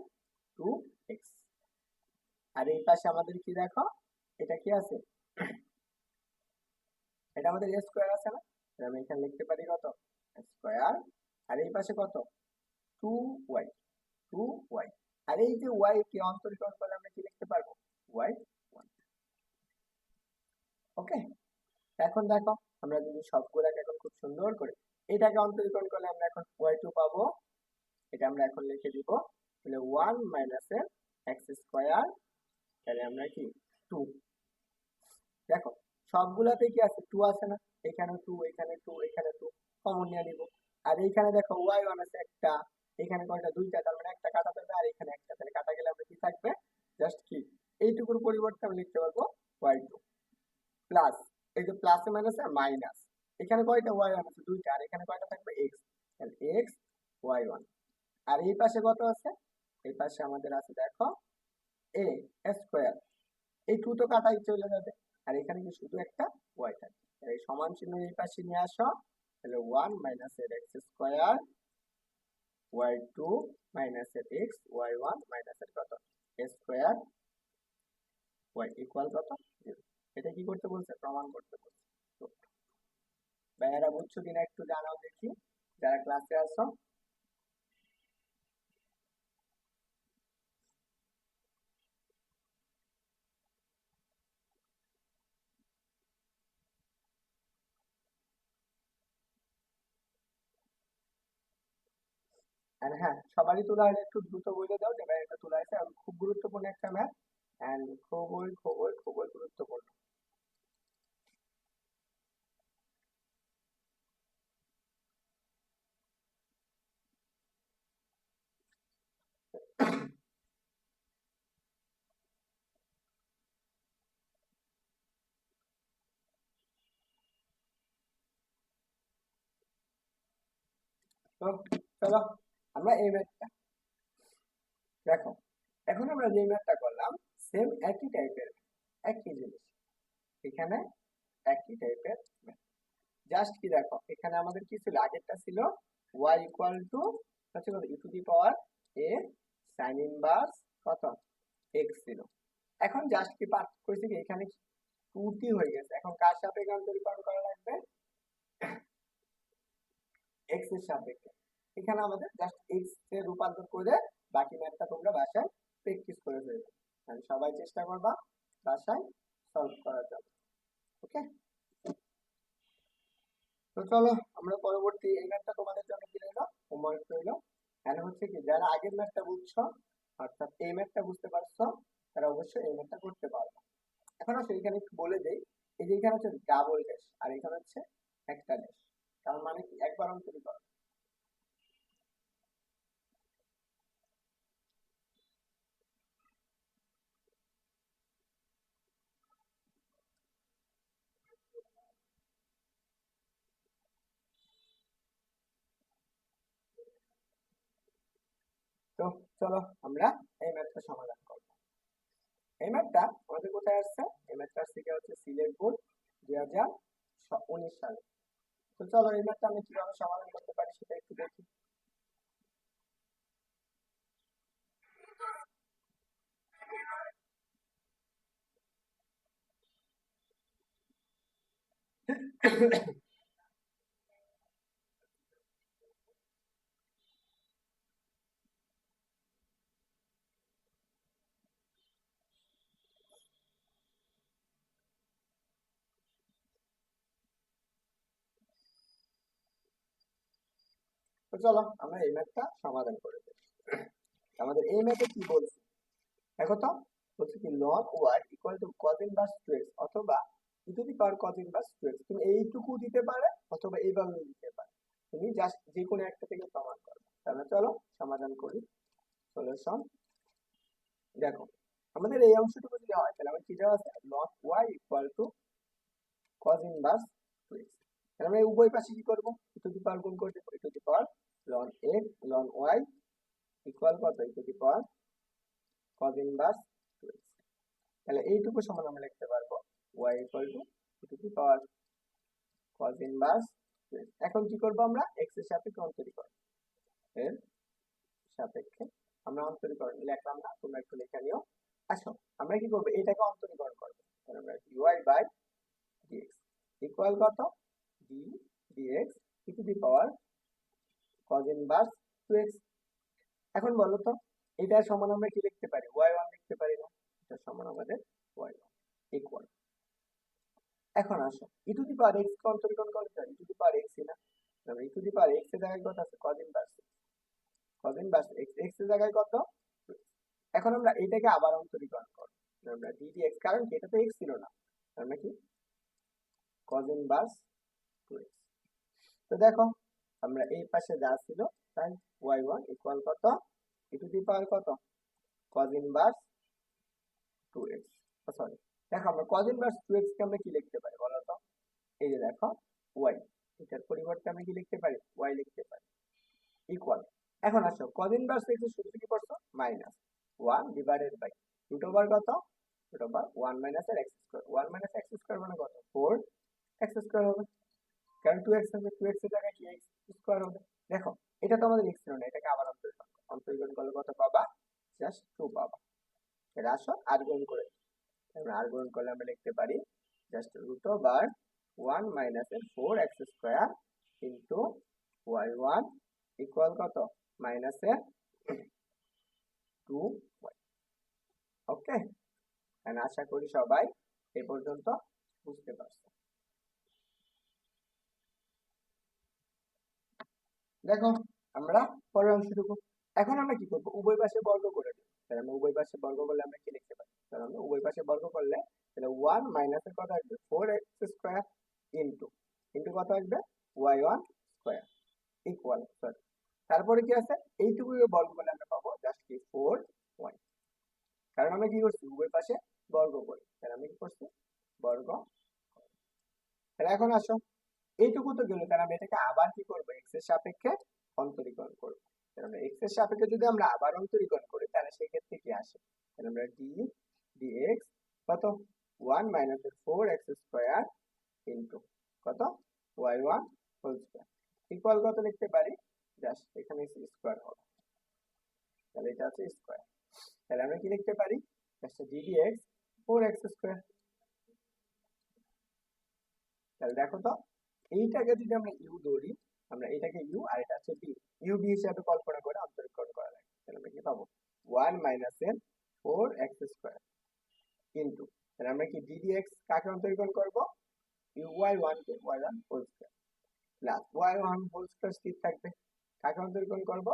2x। আর এই পাশে আমাদের কি দেখো, এটা কি আছে, এটা আমাদের a স্কয়ার আছে না, তাহলে আমি এখানে লিখতে পারি কত, স্কয়ার, আর এই পাশে কত 2y, 2y, আর এই যে y কে অন্তরীকরণ করলে আমরা কি লিখতে পারবো, y1। ওকে, এখন দেখো আমরা যদি সবগুলাকে এখন খুব সুন্দর করে এটাকে অন্তরীকরণ করলে আমরা এখন y2 পাবো, এটা আমরা এখন লিখে দিব, তাহলে 1 মাইনাস এর x স্কয়ার, তাহলে আমরা কি 2, দেখো সবগুলাতে কি আছে 2 আছে না, এখানে 2, এখানে 2, এখানে 2, কমন নিয়ে নিব, আর এইখানে দেখো y1 আছে একটা, এখানে কয়টা, দুইটা, তার মানে একটা কাটা যাবে, আর এখানে একটা, তাহলে কাটা গেলে আমরা কি থাকবে, জাস্ট কি এইটুকুর পরিবর্তে আমি লিখতে পারবো y2 প্লাস, এই যে প্লাসে মাইনাসে মাইনাস, এখানে কয়টা y1 আছে, দুইটা, আর এখানে কয়টা থাকবে x, তাহলে x y1, আর এই পাশে কত আছে, এই পাশে আমাদের আছে দেখো a স্কয়ার, এই 2 তো কাটাই চলে যাবে, আর এখানে কি শুধু একটা y থাকবে, এই সমান চিহ্ন এই পাশে নিয়ে আসো, তাহলে 1 মাইনাস এর x স্কয়ার y2 মাইনাস এর x y1 মাইনাস এর কত a স্কয়ার y ইকুয়াল কত 0। এটা কি করতে বলছে, প্রমাণ করতে বলছে। তো ভাইয়ারা বুঝছো কিনা একটু জানাও দেখি, যারা ক্লাসে আসো। আর হ্যাঁ, সবারই তোলা হলে একটু দ্রুত বলে দাও যে ভাই এটা তোলা আছে, আর খুব গুরুত্বপূর্ণ একটা ম্যাথ, এন্ড খুবই খুবই খুবই গুরুত্বপূর্ণ। তো চলো আমরা এই ম্যাথটা দেখো, এখন আমরা যে ম্যাথটা করলাম সেম একই টাইপের, একই জিনিস, এখানে একই টাইপের ম্যাথ, জাস্ট কি দেখো এখানে আমাদের কি ছিল, আগেরটা ছিল y ইকুয়াল টু হচ্ছে কত, e two the power a sin inverse কত x ছিল। এখন জাস্ট কি পার্থক্য হয়েছে কি, এখানে 2t হয়ে গেছে। এখন কার সাপেক্ষে অন্তরীকরণ করা লাগবে? x এর সাপেক্ষে। এখানে আমাদের জাস্ট x এ রূপান্তর করে বাকি ম্যাথটা তোমরা বাসায় প্র্যাকটিস করে ফেলবে। আর সবাই চেষ্টা করবা বাসায় সলভ করার জন্য। ওকে, তো চলো আমরা পরবর্তী এই ম্যাথটা তোমাদের জন্য কি রইলো, হোমওয়ার্ক রইলো। এখানে হচ্ছে কি যারা আগের ম্যাথটা বুঝছো অর্থাৎ এই ম্যাথটা বুঝতে পারছো তারা অবশ্যই এই ম্যাথটা করতে পারবে। এখন আসলে এখানে একটু বলে দেই, এই যে এখানে হচ্ছে ডাবল ড্যাশ আর এখানে হচ্ছে একটা ড্যাশ, তার মানে কি একবার অন্তরীকরণ। তো চলো আমরা এই ম্যাথটা সমাধান করবো। এই ম্যাথটা আমাদের কোথায় আসছে? এই ম্যাথটা আসছে কি হচ্ছে সিলেট বোর্ড 2019 সালে। তো চলো এই ম্যাথটা আমি কিভাবে সমাধান করতে পারি সেটা একটু দেখি। তো চলো আমরা এই ম্যাথটা সমাধান করে দিই। আমাদের এই ম্যাথে কি বলছে দেখো তো, বলছে কি ln y equal two cos inverse 2x অথবা e two the power cos inverse 2x। তুমি এইটুকু দিতে পারে অথবা এইভাবে দিতে পারে, তুমি জাস্ট যে কোনো একটা থেকে প্রমাণ করো। তাহলে চলো সমাধান করি। সলিউশন দেখো, আমাদের এই অংশটুকু যদি হয় তাহলে আমার কি দেওয়া আছে ln y equal two cos inverse 2x। তাহলে আমরা এই উভয় পাশে কি করব, e টু দি পাওয়ার গুণ করে দেব, e two the power ln x ln y equal কত e two the power cos inverse 2x। তাহলে এইটুকু সমান আমরা লিখতে পারবো y equal two e two the power cos inverse 2x। এখন কি করব আমরা x এর সাপেক্ষে অন্তরীকরণ, এর সাপেক্ষে আমরা অন্তরীকরণ লিখলাম না, তোমরা একটু লিখে নিও। আসো আমরা কি করব, এটাকে অন্তরীকরণ করব। তাহলে আমরা dy বাই dx ইকুয়াল কত d dx e two the power cos inverse 2x। এখন বলো তো এটার সমান আমরা কি লিখতে পারি, y1 লিখতে পারি না? এটার সমান আমাদের y1 ইকুয়াল। এখন আসো ই টু দি পাওয়ার এক্স কে অন্তরীকরণ করতে হয়, ই টু দি পাওয়ার এক্স না, তাহলে ই টু দি পাওয়ার এক্স এর জায়গায় কত আছে cos ইনভার্স এক্স, এক্স এর জায়গায় কত। এখন আমরা এটাকে আবার অন্তরীকরণ করব, আমরা ডি ডি এক্স, কারণ কি এটা তো এক্স ছিল না, আমরা কি cos ইনভার্স 2x। তো দেখো আমরা এই পাশে যা ছিল তাই y1 ইকুয়াল কত ই টু দি পাওয়ার কত cos ইনভার্স 2x। সরি দেখো আমরা cos ইনভার্স 2x কে আমরা কি লিখতে পারি বলো তো, এই যে দেখো y, এটার পরিবর্তে আমি কি লিখতে পারি y লিখতে পারি ইকুয়াল। এখন আসো cos ইনভার্স x এর সূত্র কি পড়ছো, minus 1 divided by root over কত, রুট ওভার 1 মাইনাস এর x square, 1 minus x square মানে কত 4 x স্কয়ার হবে, কারণ 2x আছে, 2x এর জায়গায় কি x স্কয়ার হবে। দেখো এটা তো আমাদের x ছিল না, এটাকে আবার অন্তরীকরণ করলে কত পাবা, জাস্ট 2 পাবা। এটা আসো আর গুণ করে, আমরা আর গুণ করলে আমরা লিখতে পারি জাস্ট রুট ওভার 1 মাইনাস এর 4x square into y1 equal কত মাইনাস এর 2y। ওকে, এন্ড আশা করি সবাই এই পর্যন্ত বুঝতে পারছো। দেখো আমরা পরের অংশটুকু, এখন আমরা কি করব, উভয় পাশে বর্গ করে দেব। তাহলে আমরা উভয় পাশে বর্গ করলে আমরা কি লিখতে পারি, তাহলে আমরা উভয় পাশে বর্গ করলে তাহলে 1 মাইনাস এর কত আসবে 4x স্কয়ার ইনটু ইনটু কত আসবে y1 স্কয়ার ইকুয়াল, সরি তারপরে কি আছে এইটুকু বর্গ করলে আমরা পাবো জাস্ট কি 4y, কারণ আমরা কি করছি উভয় পাশে বর্গ করি, তাহলে আমরা কি করছি বর্গ। তাহলে এখন আসো এইটুকু তো গেল, তাহলে আমরা এটাকে আবার কি করবো x এর সাপেক্ষে অন্তরীকরণ করবো। তাহলে আমরা x এর সাপেক্ষে যদি আমরা আবার অন্তরীকরণ করি তাহলে সেই ক্ষেত্রে কি আসে, তাহলে আমরা d dx কত 1 মাইনাস 4x স্কয়ার ইনটু কত y1 হোল স্কয়ার ইকুয়াল কত লিখতে পারি, জাস্ট এখানে স্কয়ার হবে, তাহলে এটা আছে স্কয়ার। তাহলে আমরা কি লিখতে পারি just d dx 4x square. তাহলে দেখো তো, এইটাকে যদি আমরা ইউ ধরি, আমরা এটাকে ইউ আর এটা হচ্ছে বি, ইউ বি হিসাবে কল্পনা করে অন্তরীকরণ করা লাগে, তাহলে আমরা কি পাবো, 1 - 4x² কিন্তু, তাহলে আমরা কি ddx কাকে অন্তরীকরণ করব, uy1 কে y1 whole square plus y1 whole square স্থির থাকবে, কাকে অন্তরীকরণ করব,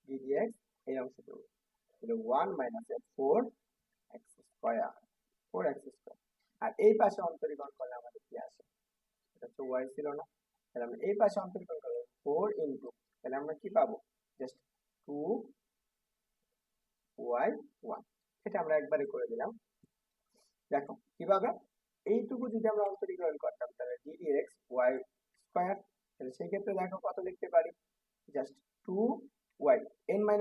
ddx এই অংশটুকু, তাহলে 1 - 4x², আর এই পাশে অন্তরীকরণ করলে আমাদের কি আসে, এটা তো y ছিল না, তাহলে আমরা এই পাশে অন্তরীকরণ করলে 4 ইনটু, তাহলে আমরা কি পাবো, জাস্ট 2y1, এটা আমরা একবারে করে দিলাম। দেখো কিভাবে, এইটুকু যদি আমরা অন্তরীকরণ করতাম তাহলে ddx y², তাহলে সেই ক্ষেত্রে দেখো কত লিখতে পারি, জাস্ট 2y, n-1,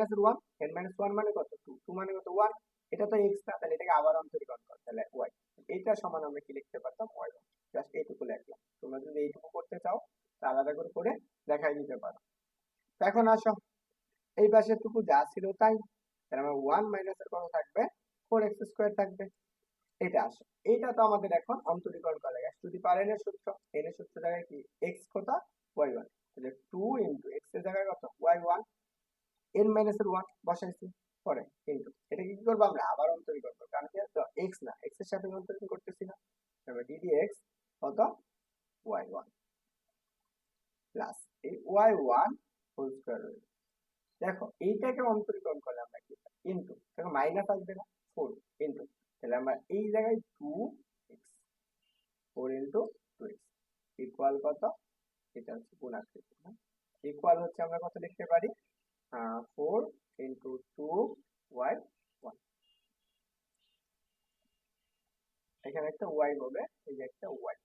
n-1 মানে কত, 2, 2 মানে কত 1, এটা তো x না, তাহলে এটাকে আবার অন্তরীকরণ কর, তাহলে y, এইটা সমান আমরা কি লিখতে পারতাম, y1, জাস্ট এইটুকু লিখলাম। তোমরা যদি এইটুকু করতে চাও তা আলাদা করে করে দেখাই দিতে পারো। তো এখন আসো, এই পাশের টুকু যা ছিল তাই, তাহলে আমার 1 মাইনাসের কত থাকবে, 4x² থাকবে, এটা আসে, এইটা তো আমাদের এখন অন্তরীকরণ করা লাগে, টু দি পাওয়ার n এর সূত্র, n এর সূত্র জায়গায় কি x কত, y1, তাহলে 2 ইনটু x এর জায়গায় কত, y1, n-1 বসাইছি, পরে কিন্তু এটাকে কি করবো, আমরা আবার অন্তরীকরণ করবো, কারণ কি তো x না, x এর সাথে অন্তরীকরণ করতেছি না, তাহলে ddx কত, y1 প্লাস এই y1 হোল স্কয়ার রয়েছে। দেখো এইটাকে অন্তরীকরণ করলে আমরা কি পাই, ইনটু, দেখো মাইনাস আসবে না, 4 ইনটু, তাহলে আমরা এই জায়গায় 2x, 4 ইনটু 2x ইকুয়াল কত, এটা হচ্ছে গুণাকৃতি, ইকুয়াল হচ্ছে আমরা কত লিখতে পারি, 4 ইনটু 2y1, এখানে একটা y হবে, এই যে একটা y,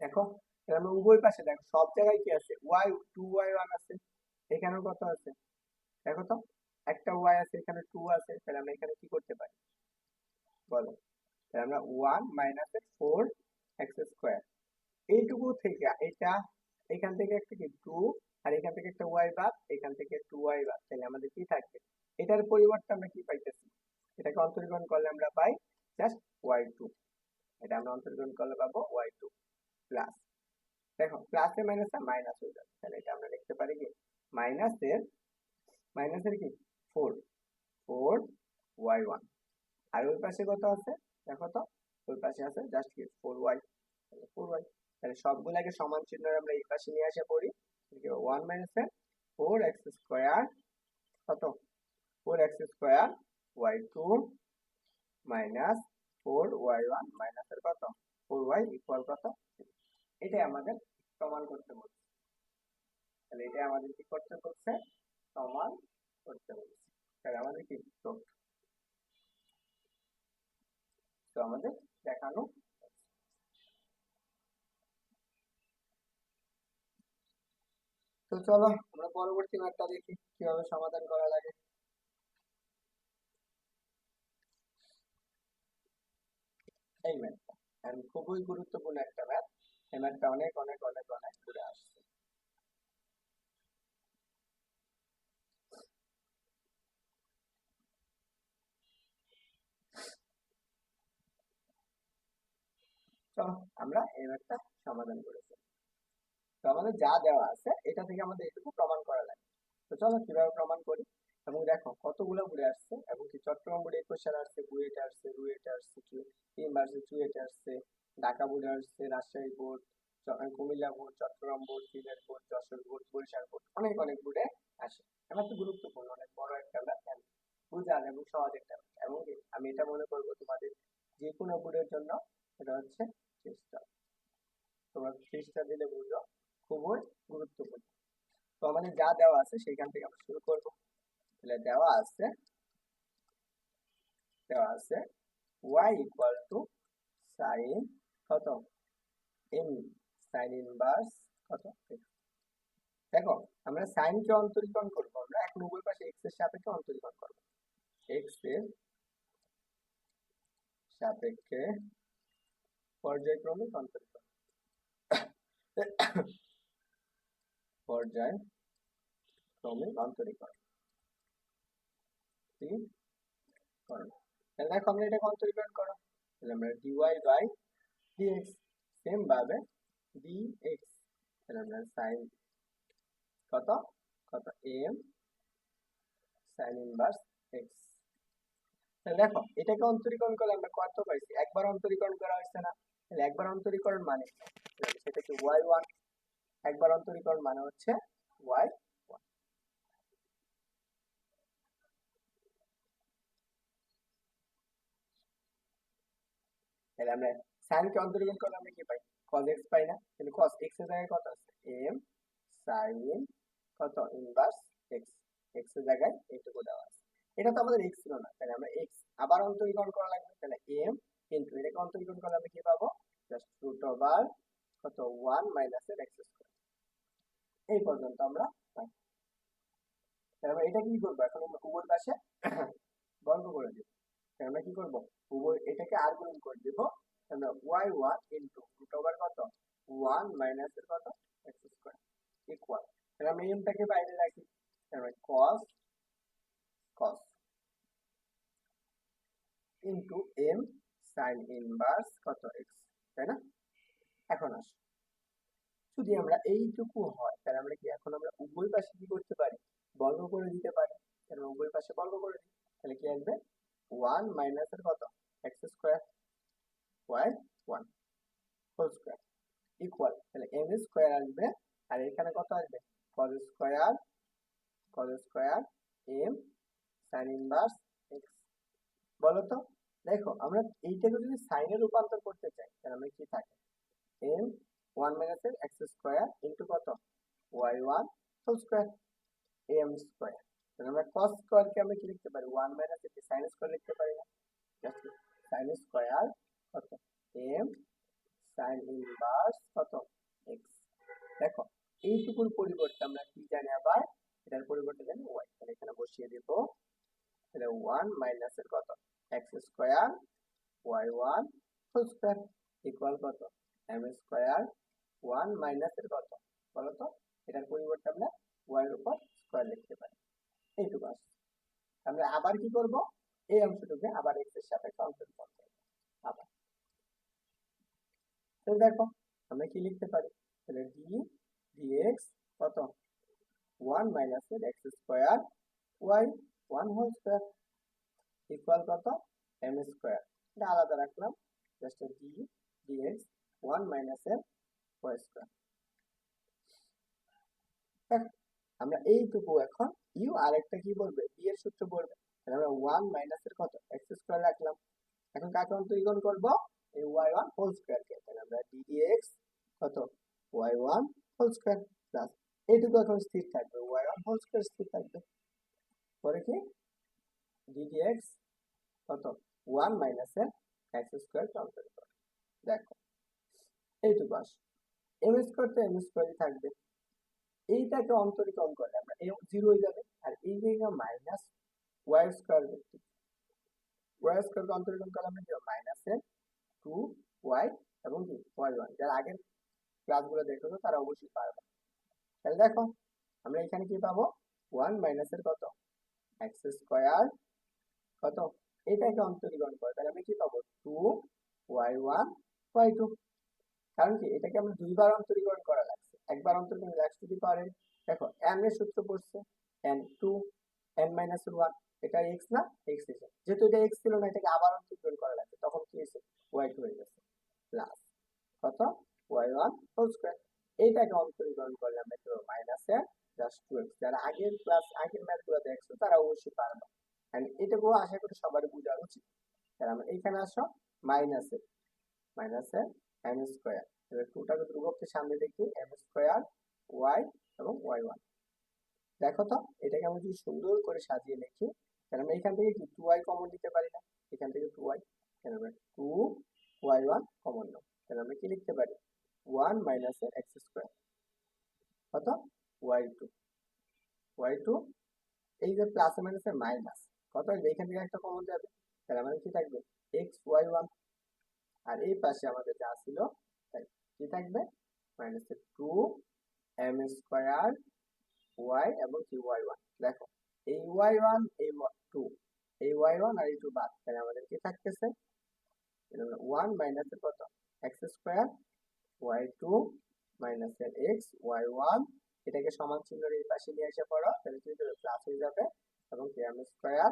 দেখো তাহলে আমরা উভয় পাশে দেখো সব জায়গায় কি আছে, y2y1 আছে, এখানেও কত আছে, দেখো তো একটা y আছে, এখানে 2 আছে, তাহলে আমরা এখানে কি করতে পারি বলো, তাহলে আমরা 1 - 4x², এইটুকু থেকে এটা, এখান থেকে একটা কি 2, আর এখান থেকে একটা y বাদ, এখান থেকে 2y বাদ, তাহলে আমাদের কি থাকবে, এটার পরিবর্তে আমরা কি পাইতেছি, এটাকে অন্তরীকরণ করলে আমরা পাই জাস্ট y2, এটা আমরা অন্তরীকরণ করলে পাবো y2 প্লাস, দেখো প্লাসে মাইনাসে মাইনাস হয়ে যাবে, তাহলে এটা আমরা লিখতে পারি কি মাইনাসের কি 4y1, আর ওই পাশে কত আছে, দেখো তো ওই পাশে আছে জাস্ট কি 4y, তাহলে 4y, তাহলে সবগুলাকে সমান চিহ্ন আমরা এই পাশে নিয়ে আসা পড়ি, 1 - 4x² কত, 4x² y2 মাইনাস 4y1 মাইনাসের কত 4y ইকুয়াল কত, এটাই আমাদের প্রমাণ করতে বলছে, তাহলে এটাই আমাদের কি করতে বলছে, প্রমাণ করতে বলছে, তাহলে আমাদের কি তো আমাদের দেখানো। তো চলো আমরা পরবর্তী ম্যাথটা দেখি কিভাবে সমাধান করা লাগে। এই ম্যাথটা খুবই গুরুত্বপূর্ণ একটা ম্যাথ, এই ম্যাথটা অনেক অনেক অনেক অনেক ঘুরে আসছে। চলো আমরা এই ম্যাথটা সমাধান করেছি। তো আমাদের যা দেওয়া আছে এটা থেকে আমাদের এটুকু প্রমাণ করা লাগে। তো চলো কিভাবে প্রমাণ করি, এবং দেখো কতগুলো ঘুরে আসছে, এবং কি চট্টগ্রাম বোর্ডে 21 সালে আসছে, বুয়েটে আসছে, রুয়েটে আসছে, তিনবার আসছে, চুয়েটে আসছে, ঢাকা বোর্ডে আসছে, Rajshahi board, Comilla board, Chittagong board, Sylhet board, Jessore board, Barisal board, অনেক অনেক বোর্ডে আসে। আমার তো গুরুত্বপূর্ণ অনেক বড় একটা ম্যাথ, বুঝান এবং সহজ একটা ম্যাথ, এবং আমি এটা মনে করবো তোমাদের যে কোনো বোর্ডের জন্য এটা হচ্ছে চেষ্টা, তোমরা চেষ্টা দিলে বুঝো খুবই গুরুত্বপূর্ণ। তো আমাদের যা দেওয়া আছে সেখান থেকে আমরা শুরু করবো, তাহলে দেওয়া আছে y ইকুয়াল টু সাইন কত m, সাইন ইনভার্স কত, দেখো আমরা সাইন কে অন্তরীকরণ করবো, আমরা এখন উভয় পাশে x এর সাপেক্ষে অন্তরীকরণ করবো, x এর সাপেক্ষে পর্যায়ক্রমিক অন্তরীকরণ, পর্যায়ক্রমিক অন্তরীকরণ, ঠিক, তাহলে দেখো আমরা এটাকে অন্তরীকরণ করো, তাহলে আমরা ডিওয়াই বাই ডিএক্স, সেম ভাবে ডিএক্স, তাহলে আমরা সাইন কত কত এম সাইন ইনভার্স এক্স। তাহলে দেখো এটাকে অন্তরীকরণ করলে আমরা কত পাইছি, একবার অন্তরীকরণ করা হয়েছে না, তাহলে একবার অন্তরীকরণ মানে সেটা কি ওয়াই ওয়ান, একবার অন্তরীকরণ মানে হচ্ছে ওয়াই ওয়ান। তাহলে আমরা সাইনকে অন্তরীকরণ করলে আমরা কি পাই, cos x পাই না, কিন্তু cos x এর জায়গায় কত আছে m sin কত ইনভার্স x, x এর জায়গায় এইটুকু দেওয়া আছে। এটা তো আমাদের x ছিল না, তাহলে আমরা x আবার অন্তরীকরণ করা লাগবে, তাহলে m কিন্তু এটাকে অন্তরীকরণ করলে আমরা কি পাবো, জাস্ট রুট ওভার কত 1 মাইনাস এর x স্কয়ার, এই পর্যন্ত আমরা পাই। তাহলে আমরা এটা কি করবো, এখন আমরা উভয় পাশে বর্গ করে দিব। তাহলে আমরা কি করবো, উভয় এটাকে আর গুণ করে দিব, তাহলে y1 ইনটু রুট ওভার কত 1 মাইনাস এর কত x স্কয়ার ইকুয়াল, তাহলে আমরা এমটাকে বাইরে রাখি, তাহলে cos cos into m sin inverse কত x, তাই না? এখন আসো যদি আমরা এইটুকু হয় তাহলে আমরা কি এখন আমরা উভয় পাশে কি করতে পারি, বর্গ করে দিতে পারি, তাহলে উভয় পাশে বর্গ করে দিই, তাহলে কি আসবে 1 মাইনাস এর কত x square y1 whole square equal, তাহলে m স্কয়ার আসবে, আর এখানে কত আসবে cos square m sin inverse x। বলো তো, দেখো আমরা এইটাকে যদি সাইনে রূপান্তর করতে চাই তাহলে আমরা কি থাকে m 1 মাইনাস এর x স্কয়ার ইনটু কত y1 whole square am square, তাহলে আমরা cos স্কয়ারকে আমরা কি লিখতে পারি 1 মাইনাস এর sin স্কয়ার লিখতে পারি না, জাস্ট sin স্কয়ার কত m sin ইনভার্স কত x। দেখো এইটুকুর পরিবর্তে আমরা কি জানি, আবার এটার পরিবর্তে জানি y, তাহলে এখানে বসিয়ে দেব, তাহলে 1 মাইনাস এর কত x square y1 whole square equal কত m স্কয়ার 1 মাইনাস এর কত বলো তো, এটার পরিবর্তে আমরা y এর উপর স্কয়ার লিখতে পারি, এইটুকু আসছে। আমরা আবার কি করব, এই অংশটুকে আবার x এর সাপেক্ষে অন্তর্ভুক্ত করব আবার। তাহলে দেখো আমরা কি লিখতে পারি, তাহলে d dx কত 1 মাইনাস এর x square y1 whole square equal কত m স্কয়ার, এটা আলাদা রাখলাম, জাস্ট d dx 1 মাইনাস এর y স্কয়ার। আমরা এইটুকু এখন ইউ আরেকটা কি বলবে b এর সূত্র বলবে, তাহলে আমরা 1 মাইনাস এর কত x স্কয়ার রাখলাম, এখন কাকে অন্তরীকরণ করব এই y1 হোল স্কয়ার কে, তাহলে আমরা d dx কত y1 হোল স্কয়ার প্লাস এইটুকু এখন স্থির থাকবে y1 হোল স্কয়ার স্থির থাকবে, পরে কি d dx কত 1 মাইনাস এর x স্কয়ার কে অন্তরীকরণ, দেখো এইটুকু আসে m স্কয়ার তো m স্কয়ারই থাকবে, এইটাকে অন্তরীকরণ করলে আমরা এই 0 হয়ে যাবে, আর এই জায়গা মাইনাস y স্কয়ার দেখতে, y স্কয়ার কে অন্তরীকরণ করলে আমরা কি মাইনাস এর 2y এবং কি y1, যারা আগের ক্লাসগুলো দেখেছো তারা অবশ্যই পারবে। তাহলে দেখো আমরা এখানে কি পাবো 1 মাইনাস এর কত x স্কয়ার কত, এটাকে অন্তরীকরণ করে তাহলে আমরা কি পাবো 2y1 y2, কারণ কি এটাকে আমরা দুইবার অন্তরীকরণ করা লাগছে, একবার অন্তরীকরণ x two the power n, দেখো n এর সূত্র পড়ছে n 2 n মাইনাস 1, এটা x না x এসে, যেহেতু এটা x ছিল না এটাকে আবার অন্তরীকরণ করা লাগছে, তখন কি হয়েছে y2 হয়ে গেছে প্লাস কত y1 হোল স্কয়ার, এইটাকে অন্তরীকরণ করলে আমরা কি পাবো মাইনাস এর জাস্ট 2x, যারা আগের ক্লাস আগের ম্যাথগুলো দেখছো তারা অবশ্যই পারবে, এন্ড এটাকেও আশা করি সবার বোঝা উচিত। তাহলে আমরা এইখানে আসো মাইনাস এর m স্কয়ার, তাহলে 2টাকে ধ্রুবককে সামনে দেখি m স্কয়ার y এবং y1, দেখো তো এটাকে আমরা যদি সুন্দর করে সাজিয়ে লিখি তাহলে আমরা এখান থেকে কি 2y কমন নিতে পারি না, এখান থেকে 2y, তাহলে আমরা 2y1 কমন নাও, তাহলে আমরা কি লিখতে পারি 1 মাইনাস এর x স্কয়ার কত y2 এই যে প্লাস মাইনাস এর মাইনাস কত আসবে, এখান থেকে একটা কমন যাবে, তাহলে আমাদের কি থাকবে x y1, আর এই পাশে আমাদের যা ছিল তাই কি থাকবে মাইনাস 2 m স্কয়ার y এবং কি y1, দেখো এই y1 এই 2 এই y1 আর এই 2 বাদ, তাহলে আমাদের কি থাকতেছে ওয়ান মাইনাসের কত x square y two minus এর এক্স ওয়াই ওয়ান, এটাকে সমান চিহ্নের এই পাশে নিয়ে এসে পড়ো, তাহলে কি হবে প্লাস হয়ে যাবে, এবং কে এম স্কোয়ার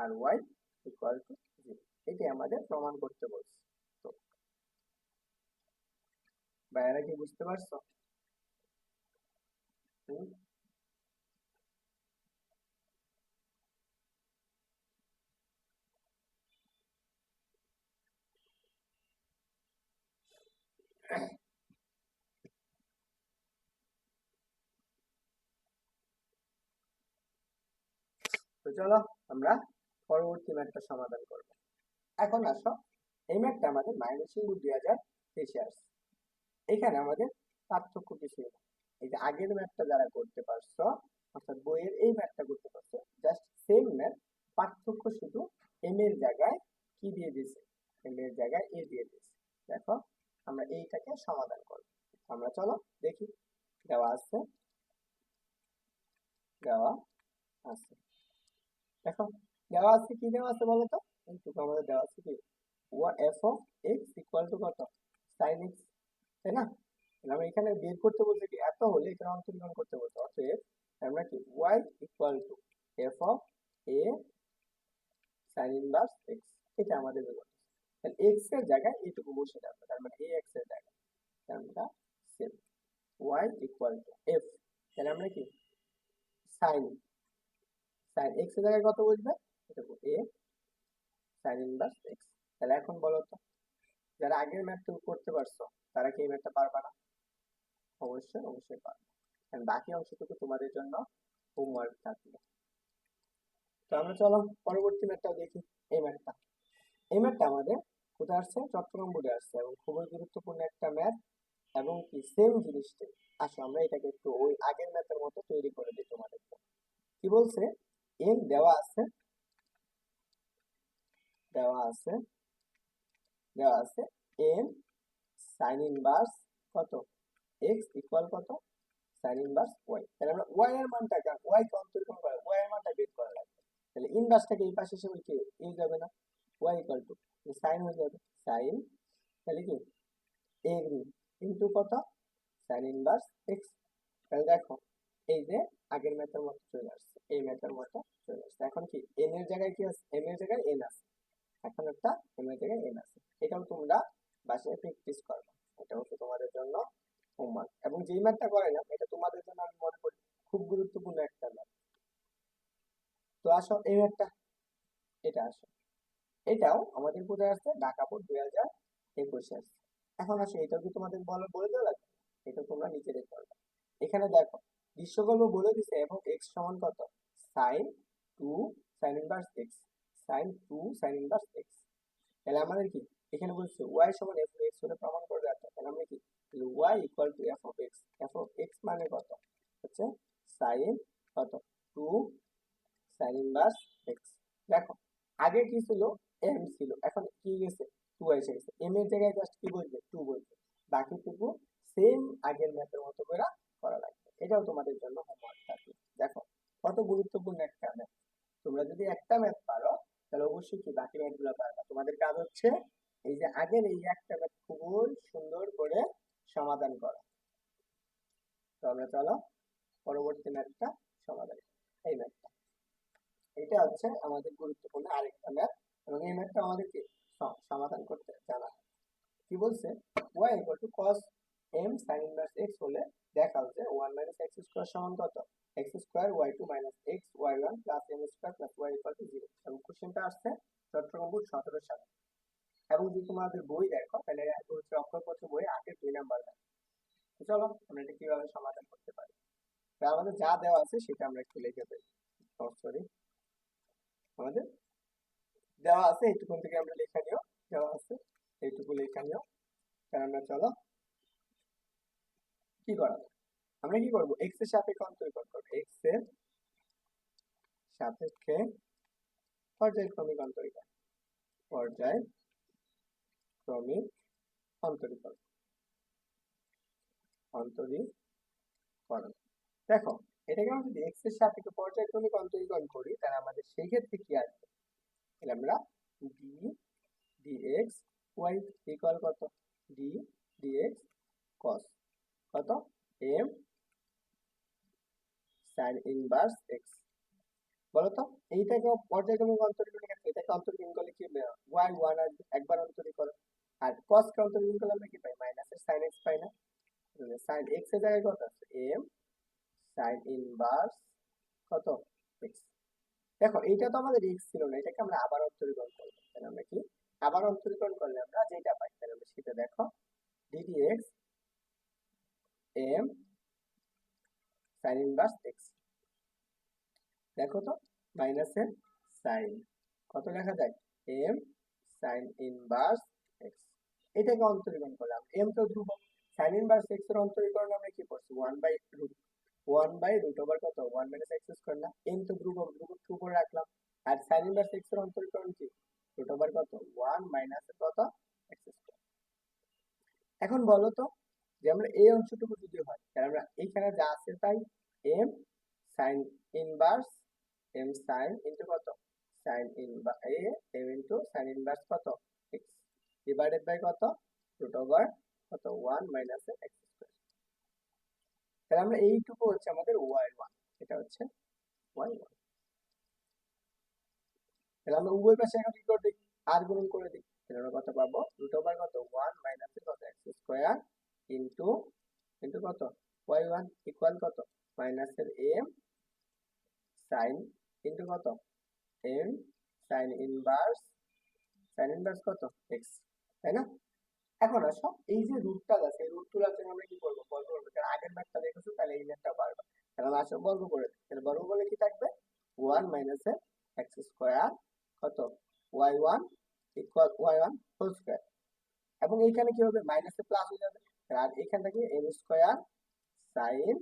আর ওয়াই ইকুয়াল টু জিরো। এটি আমাদের প্রমাণ করতে বলছে। তো ভাইয়ারা কি বুঝতে পারছো? হুম? তো চলো আমরা পরবর্তী ম্যাথটা সমাধান করব। এখন আসো, এই ম্যাথটা আমাদের ময়মনসিংহ 2023 আসছে। এখানে আমাদের পার্থক্য কিছুই না। এই যে আগের ম্যাথটা যারা করতে পারছো, অর্থাৎ বইয়ের এই ম্যাথটা করতে পারছো, জাস্ট সেম ম্যাথ, পার্থক্য শুধু এম এর জায়গায় কি দিয়ে দিয়েছে, এম এর জায়গায় এ দিয়ে দিয়েছে। দেখো আমরা এইটাকে সমাধান করব। আমরা চলো দেখি, দেওয়া আছে, দেওয়া আছে, দেখো দেওয়া আছে, কি দেওয়া আছে বলো তো, কিন্তু আমাদের দেওয়া আছে কি F of x equal to কত সাইন এক্স, তাই না? তাহলে আমরা এখানে বের করতে বলতে কি এত হলে এখানে অন্তর্গ্রহণ করতে বলতে, অতএব আমরা কি y equal to f of a sine inverse x, এটা আমাদের বের করতে। তাহলে এক্স এর জায়গায় এইটুকু বসে যাবে, তার মানে এ এক্স এর জায়গায় আমরা same y equal to f, তাহলে আমরা কি সাইন, সাইন এক্স এর জায়গায় কত বসবে, এটা এ সাইন ইনভার্স এক্স। তাহলে এখন বলো তো, যারা আগের ম্যাথটা করতে পারছো তারা কি এই ম্যাথটা পারবা না? অবশ্যই অবশ্যই পারবে। And বাকি অংশটুকু তোমাদের জন্য হোমওয়ার্ক থাকবে। তো আমরা চলো পরবর্তী ম্যাথটাও দেখি। এই ম্যাথটা, এই ম্যাথটা আমাদের কোথায় আসছে, চট্টগ্রাম বোর্ডে আসছে, এবং খুবই গুরুত্বপূর্ণ একটা ম্যাথ, এবং কি সেম জিনিসটাই। আসো আমরা এটাকে একটু ওই আগের ম্যাথের মতো তৈরি করে দিই তোমাদেরকে। কি বলছে, এন দেওয়া আছে, দেওয়া আছে, দেওয়া আছে এন সাইন ইনভার্স কত এক্স ইকুয়াল কত সাইন ইনভার্স ওয়াই। তাহলে আমরা ওয়াই এর মানটা, ওয়াই কে অন্তর্গণ করা, ওয়াই এর মানটা বের করা লাগবে। তাহলে ইনভার্সটাকে এই পাশে হিসেবে কি এই যাবে না, ওয়াই ইকুয়াল টু সাইন হয়ে যাবে সাইন, তাহলে কি এ ইনটু কত সাইন ইনভার্স এক্স। তাহলে দেখো এই যে আগের ম্যাথের মতো চলে আসছে, এই ম্যাথের মতো চলে আসছে। এখন কি এন এর জায়গায় কি আছে, এম এর জায়গায় এন আছে, এখন একটা এম এর জায়গায় এন আছে। এটাও তোমরা বাসায় প্র্যাকটিস করবে, এটা হচ্ছে তোমাদের জন্য হোমওয়ার্ক। এবং যেই ম্যাথটা করে না, এটা তোমাদের জন্য আমি মনে করি খুব গুরুত্বপূর্ণ একটা ম্যাথ। তো আসো এই ম্যাথটা, এটা আসো, এটাও আমাদের কোথায় আসছে, ঢাকা বোর্ড 2021 আসছে। এখন আসো এটাও কি তোমাদের বলে দেওয়া লাগবে, এটা তোমরা নিজেরাই করবে। এখানে দেখো দৃশ্যকল্প বলে দিছে এবং এক্স সমান কত sine two sine inverse x, sine two sine inverse x. তাহলে আমাদের কি এখানে বলছে ওয়াই সমান এফ অফ এক্স হলে প্রমাণ করে রাখতে, তাহলে আমরা কি y equal to f of x, f of x মানে কত হচ্ছে সাইন কত টু সাইন ইনভার্স এক্স। দেখো আগে কি ছিল, এম ছিল, এখন কি গেছে টু এসে গেছে, এম এর জায়গায় জাস্ট কি বলবে টু বলবে, বাকিটুকু সেম আগের ম্যাথের মতো করে করা লাগবে। এটাও তোমাদের জন্য হোমওয়ার্ক থাকবে। দেখো কত গুরুত্বপূর্ণ একটা ম্যাথ, তোমরা যদি একটা ম্যাথ পারো তাহলে অবশ্যই কি বাকি ম্যাথ গুলো পারবা। তোমাদের কাজ হচ্ছে এই যে আগের এই একটা ম্যাথ খুবই সুন্দর করে সমাধান করা। তো আমরা চলো পরবর্তী ম্যাথটা সমাধান করি। এই ম্যাথটা, এটা হচ্ছে আমাদের গুরুত্বপূর্ণ আরেকটা ম্যাথ, এবং এই ম্যাথটা আমাদেরকে সমাধান করতে জানা। কি বলছে, y equal two cos m sin inverse x হলে দেখাও যে 1 মাইনাস x স্কয়ার সমান কত x square y2 minus x y1 plus m square plus y equal to 0। এবং কোশ্চেনটা আসছে চট্টগ্রাম বোর্ড 17 সালে। এবং যদি তোমাদের বই দেখো তাহলে হচ্ছে অক্ষরপত্র বই 8 2 নাম্বার দেয়। তো চলো আমরা এটা কিভাবে সমাধান করতে পারি। তো আমাদের যা দেওয়া আছে সেটা আমরা একটু লিখে দেই। সরি, আমাদের দেওয়া আছে এইটুকুন থেকে আমরা লেখা নিও, দেওয়া আছে এইটুকু লেখা নিও। তাহলে আমরা চলো কি করা যায়, আমরা কি করব, এক্স এর সাপেক্ষে অন্তরীকরণ করব, এক্স এর সাপেক্ষে পর্যায়ক্রমিক অন্তরীকরণ, পর্যায়ক্রমিক অন্তরীকরণ, অন্তরীকরণ। দেখো এটাকে আমরা যদি এক্স এর সাপেক্ষে পর্যায়ক্রমিক অন্তরীকরণ করি তাহলে আমাদের সেই ক্ষেত্রে কি আসবে, তাহলে আমরা ডি ডিএক্স ওয়াই ইকুয়াল কত ডি ডিএক্স কস কত এম সাইন ইনভার্স এক্স। বলতো এইটাকে পর্যায়ক্রমিক অন্তরীকরণের ক্ষেত্রে এটাকে অন্তরীকরণ করলে কি ওয়াই ওয়ান আসবে, একবার অন্তরীকরণ। আর কস কে অন্তরীকরণ করলে আমরা কি পাই, মাইনাসের সাইন এক্স পাই না। সাইন এক্স এর জায়গায় কত আছে এম সাইন ইনভার্স কত এক্স। দেখো এইটা তো আমাদের এক্স ছিল না, এটাকে আমরা আবার অন্তরীকরণ করবো, তাহলে আমরা কি আবার অন্তরীকরণ করলে আমরা যেটা পাই তাহলে আমরা সেটা দেখো d d x m sine inverse x. দেখো তো মাইনাসের সাইন কত লেখা যায় এম সাইন ইনভার্স এক্স। এটাকে অন্তরীকরণ করলাম, এম তো ধ্রুবক, সাইন ইনভার্স এক্স এর অন্তরীকরণ আমরা কি করছি ওয়ান বাই রুট ওভার কত ওয়ান মাইনাস এক্স স্কোয়ার না, এম তো ধ্রুবক, ধ্রুবককে উপরে রাখলাম। আর সাইন ইনভার্স এক্স এর অন্তরীকরণ কি রুট ওভার কত ওয়ান মাইনাস কত এক্স স্কোয়ার। এখন বলো তো যে আমরা এই অংশটুকু যদি হয় তাহলে আমরা এইখানে যা আছে তাই m sine inverse m sine into কত sine inverse m into sine inverse কত এক্স ডিভাইডেড বাই কত রুট ওভার কত ওয়ান মাইনাস এক্স স্কোয়ার। তাহলে আমরা এইটুকু হচ্ছে আমাদের ওয়াই ওয়ান, এটা হচ্ছে ওয়াই ওয়ান। তাহলে আমরা উভয় পাশে এখন কি করে দিই আর গুণন করে দিই, তাহলে আমরা কত পাবো রুট ওভার কত ওয়ান মাইনাস কত এক্স স্কোয়ার ইনটু ইনটু কত ওয়াই ওয়ান ইকুয়াল কত মাইনাসের এম সাইন ইনটু কত এম সাইন ইনভার্স কত এক্স, তাই না। এখন আসো এই যে রুটটা আছে এই রুট তোলার জন্য আমরা কি করবো বর্গ করবো, কারণ আগের ম্যাথটা দেখেছো তাহলে এই ম্যাথটা পারবা। তাহলে আমরা আসো বর্গ করে দিই, তাহলে বর্গ করলে কি থাকবে ওয়ান মাইনাস এক্স স্কোয়ার কত y one equal y one whole square. এবং এইখানে কি হবে মাইনাসে প্লাস হয়ে যাবে, আর এখান থেকে এম স্কোয়ার সাইন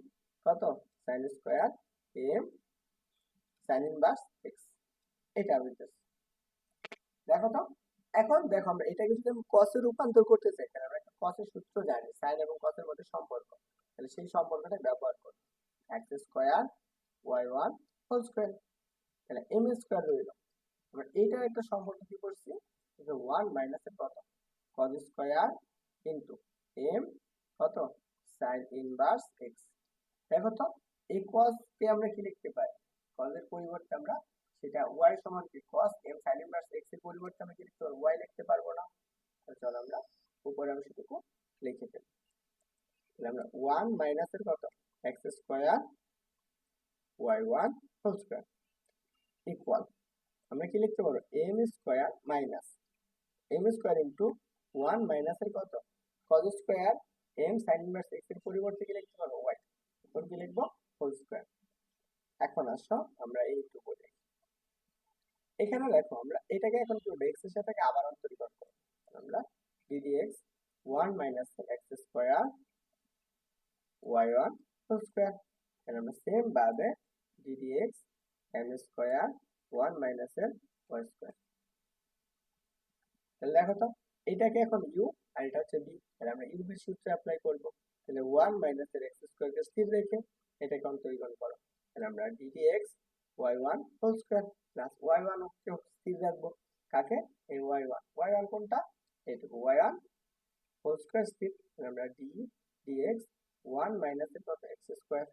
কত sine square m sine inverse x, এটা হইতেছে। দেখো তো এখন দেখো আমরা এটাকে যদি আমি কসে রূপান্তর করতে চাই তাহলে আমরা একটা কসের সূত্র জানি, সাইন এবং কসের মধ্যে সম্পর্ক, তাহলে সেই সম্পর্কটা ব্যবহার করব x square y one whole square, তাহলে এম স্কোয়ার রইল। আমরা এইটার একটা সম্পর্ক কি করছি যে ওয়ান মাইনাস কত কস স্কোয়ার ইন্টু এম কত সাইন ইনভার্স এক্স। দেখো তো এই কস কে আমরা কি লিখতে পারি, কসের পরিবর্তে আমরা সেটা y সমান কি cos m sin inverse x এর পরিবর্তে আমরা কি লিখতে পারবো y লিখতে পারবো না। তাহলে চলো আমরা উপরে অংশটুকু লিখে ফেলি, তাহলে আমরা 1 মাইনাস এর কত x square y1 whole square equal আমরা কি লিখতে পারবো m square minus m square into 1 minus এর কত cos square m sin inverse x এর পরিবর্তে কি লিখতে পারবো y, উপর কি লিখবো হোল স্কয়ার। এখন আসো আমরা এইটুকু লিখি, এখানে দেখো আমরা এটাকে এখন কি করব এক্স এর সাথে আবার অন্তরীকরণ করব, আমরা ddx 1 minus x square y1 whole square, তাহলে আমরা সেম ভাবে ddx m square 1 minus y square. তাহলে দেখো তো এটাকে এখন u আর এটা হচ্ছে b, তাহলে আমরা u b সূত্র অ্যাপ্লাই করব, তাহলে 1 মাইনাস x স্কয়ার কে স্থির রেখে এটাকে অন্তরীকরণ করো, তাহলে আমরা ddx y1 whole square plus y1 কে স্থির রাখবো, কাকে এই y1 কোনটা এইটুকু y1 হোল স্কয়ার স্থির, তাহলে আমরা d dx 1 মাইনাস কত x স্কয়ার।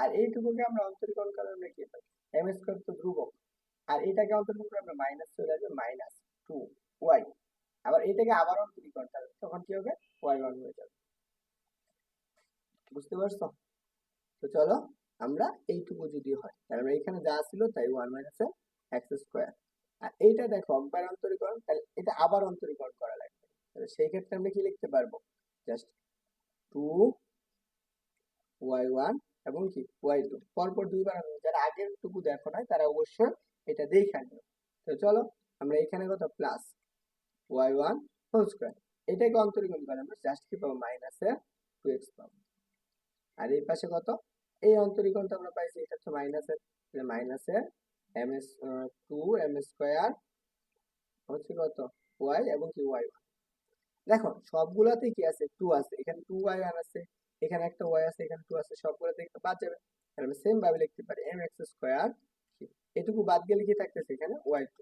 আর এইটুকুকে আমরা অন্তরীকরণ করলে আমরা কি পাই m স্কয়ার তো ধ্রুবক, আর এটাকে অন্তরীকরণ করে আমরা মাইনাস চলে আসবে মাইনাস 2y, আবার এটাকে আবার অন্তরীকরণ করলে তখন কি হবে y1 হয়ে যাবে। বুঝতে পারছো? তো চলো আমরা এইটুকু যদি হয় তাহলে আমরা এখানে যা ছিল তাই 1 মাইনাস এক্স স্কয়ার, আর এইটা দেখো একবার অন্তরীকরণ, তাহলে এটা আবার অন্তরীকরণ করা লাগবে, তাহলে সেই ক্ষেত্রে আমরা কি লিখতে পারবো জাস্ট 2y1 এবং কি y2 পরপর দুইবার, যারা আগের টুকু দেখো নাই তারা অবশ্যই এটা দেখে নিও। তো চলো আমরা এখানে কত প্লাস y1 হোল স্কয়ার, এটাকে অন্তরীকরণ করে আমরা জাস্ট কি পাবো মাইনাস 2x পাবো, আর এই পাশে কত এই অন্তরীকরণটা আমরা পাইছি এটা হচ্ছে মাইনাসের, তাহলে মাইনাসের m 2 m স্কয়ার হচ্ছে কত y এবং কি y1। দেখো সবগুলাতে কি আছে 2 আছে, এখানে 2y1 আছে, এখানে একটা y আছে, এখানে 2 আছে, সবগুলাতে একটা বাদ যাবে, তাহলে আমরা সেম ভাবে লিখতে পারি mx স্কয়ার, এটুকু বাদ গেলে কি থাকতেছে এখানে y2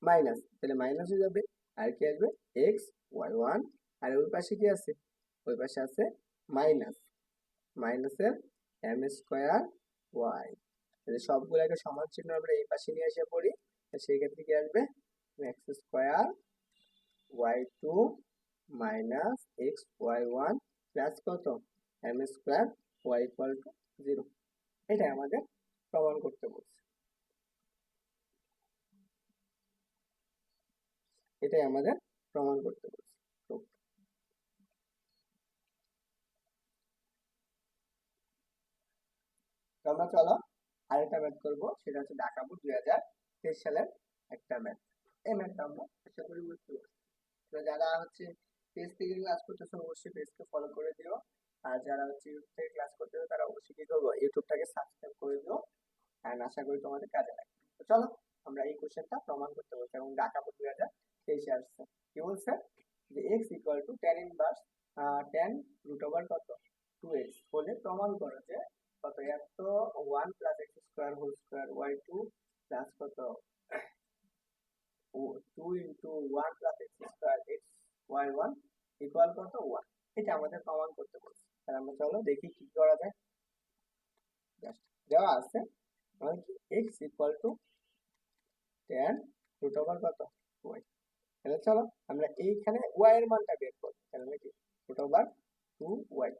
মাইনাস, তাহলে মাইনাস হয়ে যাবে আর কি আসবে এক্স ওয়াই ওয়ান, আর ওই পাশে কি আছে, ওই পাশে আছে মাইনাস, মাইনাসের এম স্কোয়ার ওয়াই। তাহলে সবগুলোকে সমান চিহ্ন আমরা এই পাশে নিয়ে এসে পড়ি, সেই ক্ষেত্রে কি আসবে x square y two minus x y one plus কত m square y equal to 0। এটাই আমাদের প্রমাণ করতে বলছে, এটাই আমাদের প্রমাণ করতে বলছে। তো আমরা চলো আরেকটা ম্যাথ করবো, সেটা হচ্ছে ঢাকা বোর্ড 2023 সালের একটা ম্যাথ। এই ম্যাথটা আমরা আশা করি বুঝতে পারছি। তো যারা হচ্ছে পেজ থেকে ক্লাস করতেছো অবশ্যই পেজকে ফলো করে দিও, আর যারা হচ্ছে ইউটিউব থেকে ক্লাস করতেছো তারা অবশ্যই কি করবো ইউটিউবটাকে সাবস্ক্রাইব করে দিও, আর আশা করি তোমাদের কাজে লাগবে। তো চলো আমরা এই কোশ্চেনটা প্রমাণ করতে বলছি, এবং ঢাকা বোর্ড 2023 আসছে। কি বলছে যে x equal to tan inverse tan root over কত 2x হলে প্রমাণ করো যে কত এত 1 plus x square whole square y two plus কত 2 into 1 plus x square x y one equal কত 1। এটা আমাদের প্রমাণ করতে বলছে। তাহলে আমরা চলো দেখি কি করা যায়। জাস্ট দেওয়া আছে মানে কি x equal to tan root over কত ওয়াই। তাহলে চলো আমরা এইখানে ওয়াই এর মানটা বের করি। তাহলে আমরা কি রুট ওভার 2y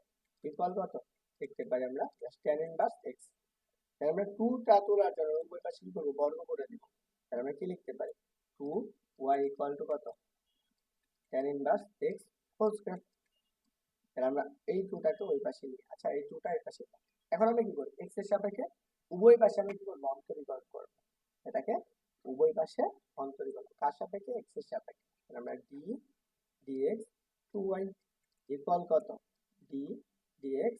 ইকুয়াল কত লিখতে পারি আমরা জাস্ট টেন ইনভার্স এক্স। তাহলে আমরা 2টা তোলার জন্য উভয় পাশে কি করবো বর্গ করে দিব। তাহলে আমরা কি লিখতে পারি 2y ইকুয়াল টু কত tan inverse x whole square. তাহলে আমরা এই 2টাকে ওই পাশে নিই, আচ্ছা এই 2টা এই পাশে। এখন আমরা কি করব এক্স এর সাপেক্ষে উভয় পাশে আমি কি করব অন্তরীকরণ করব, এটাকে উভয় পাশে অন্তরীকরণ কার সাপেক্ষে এক্স এর সাপেক্ষে। তাহলে আমরা d dx 2y ইকুয়াল কত d dx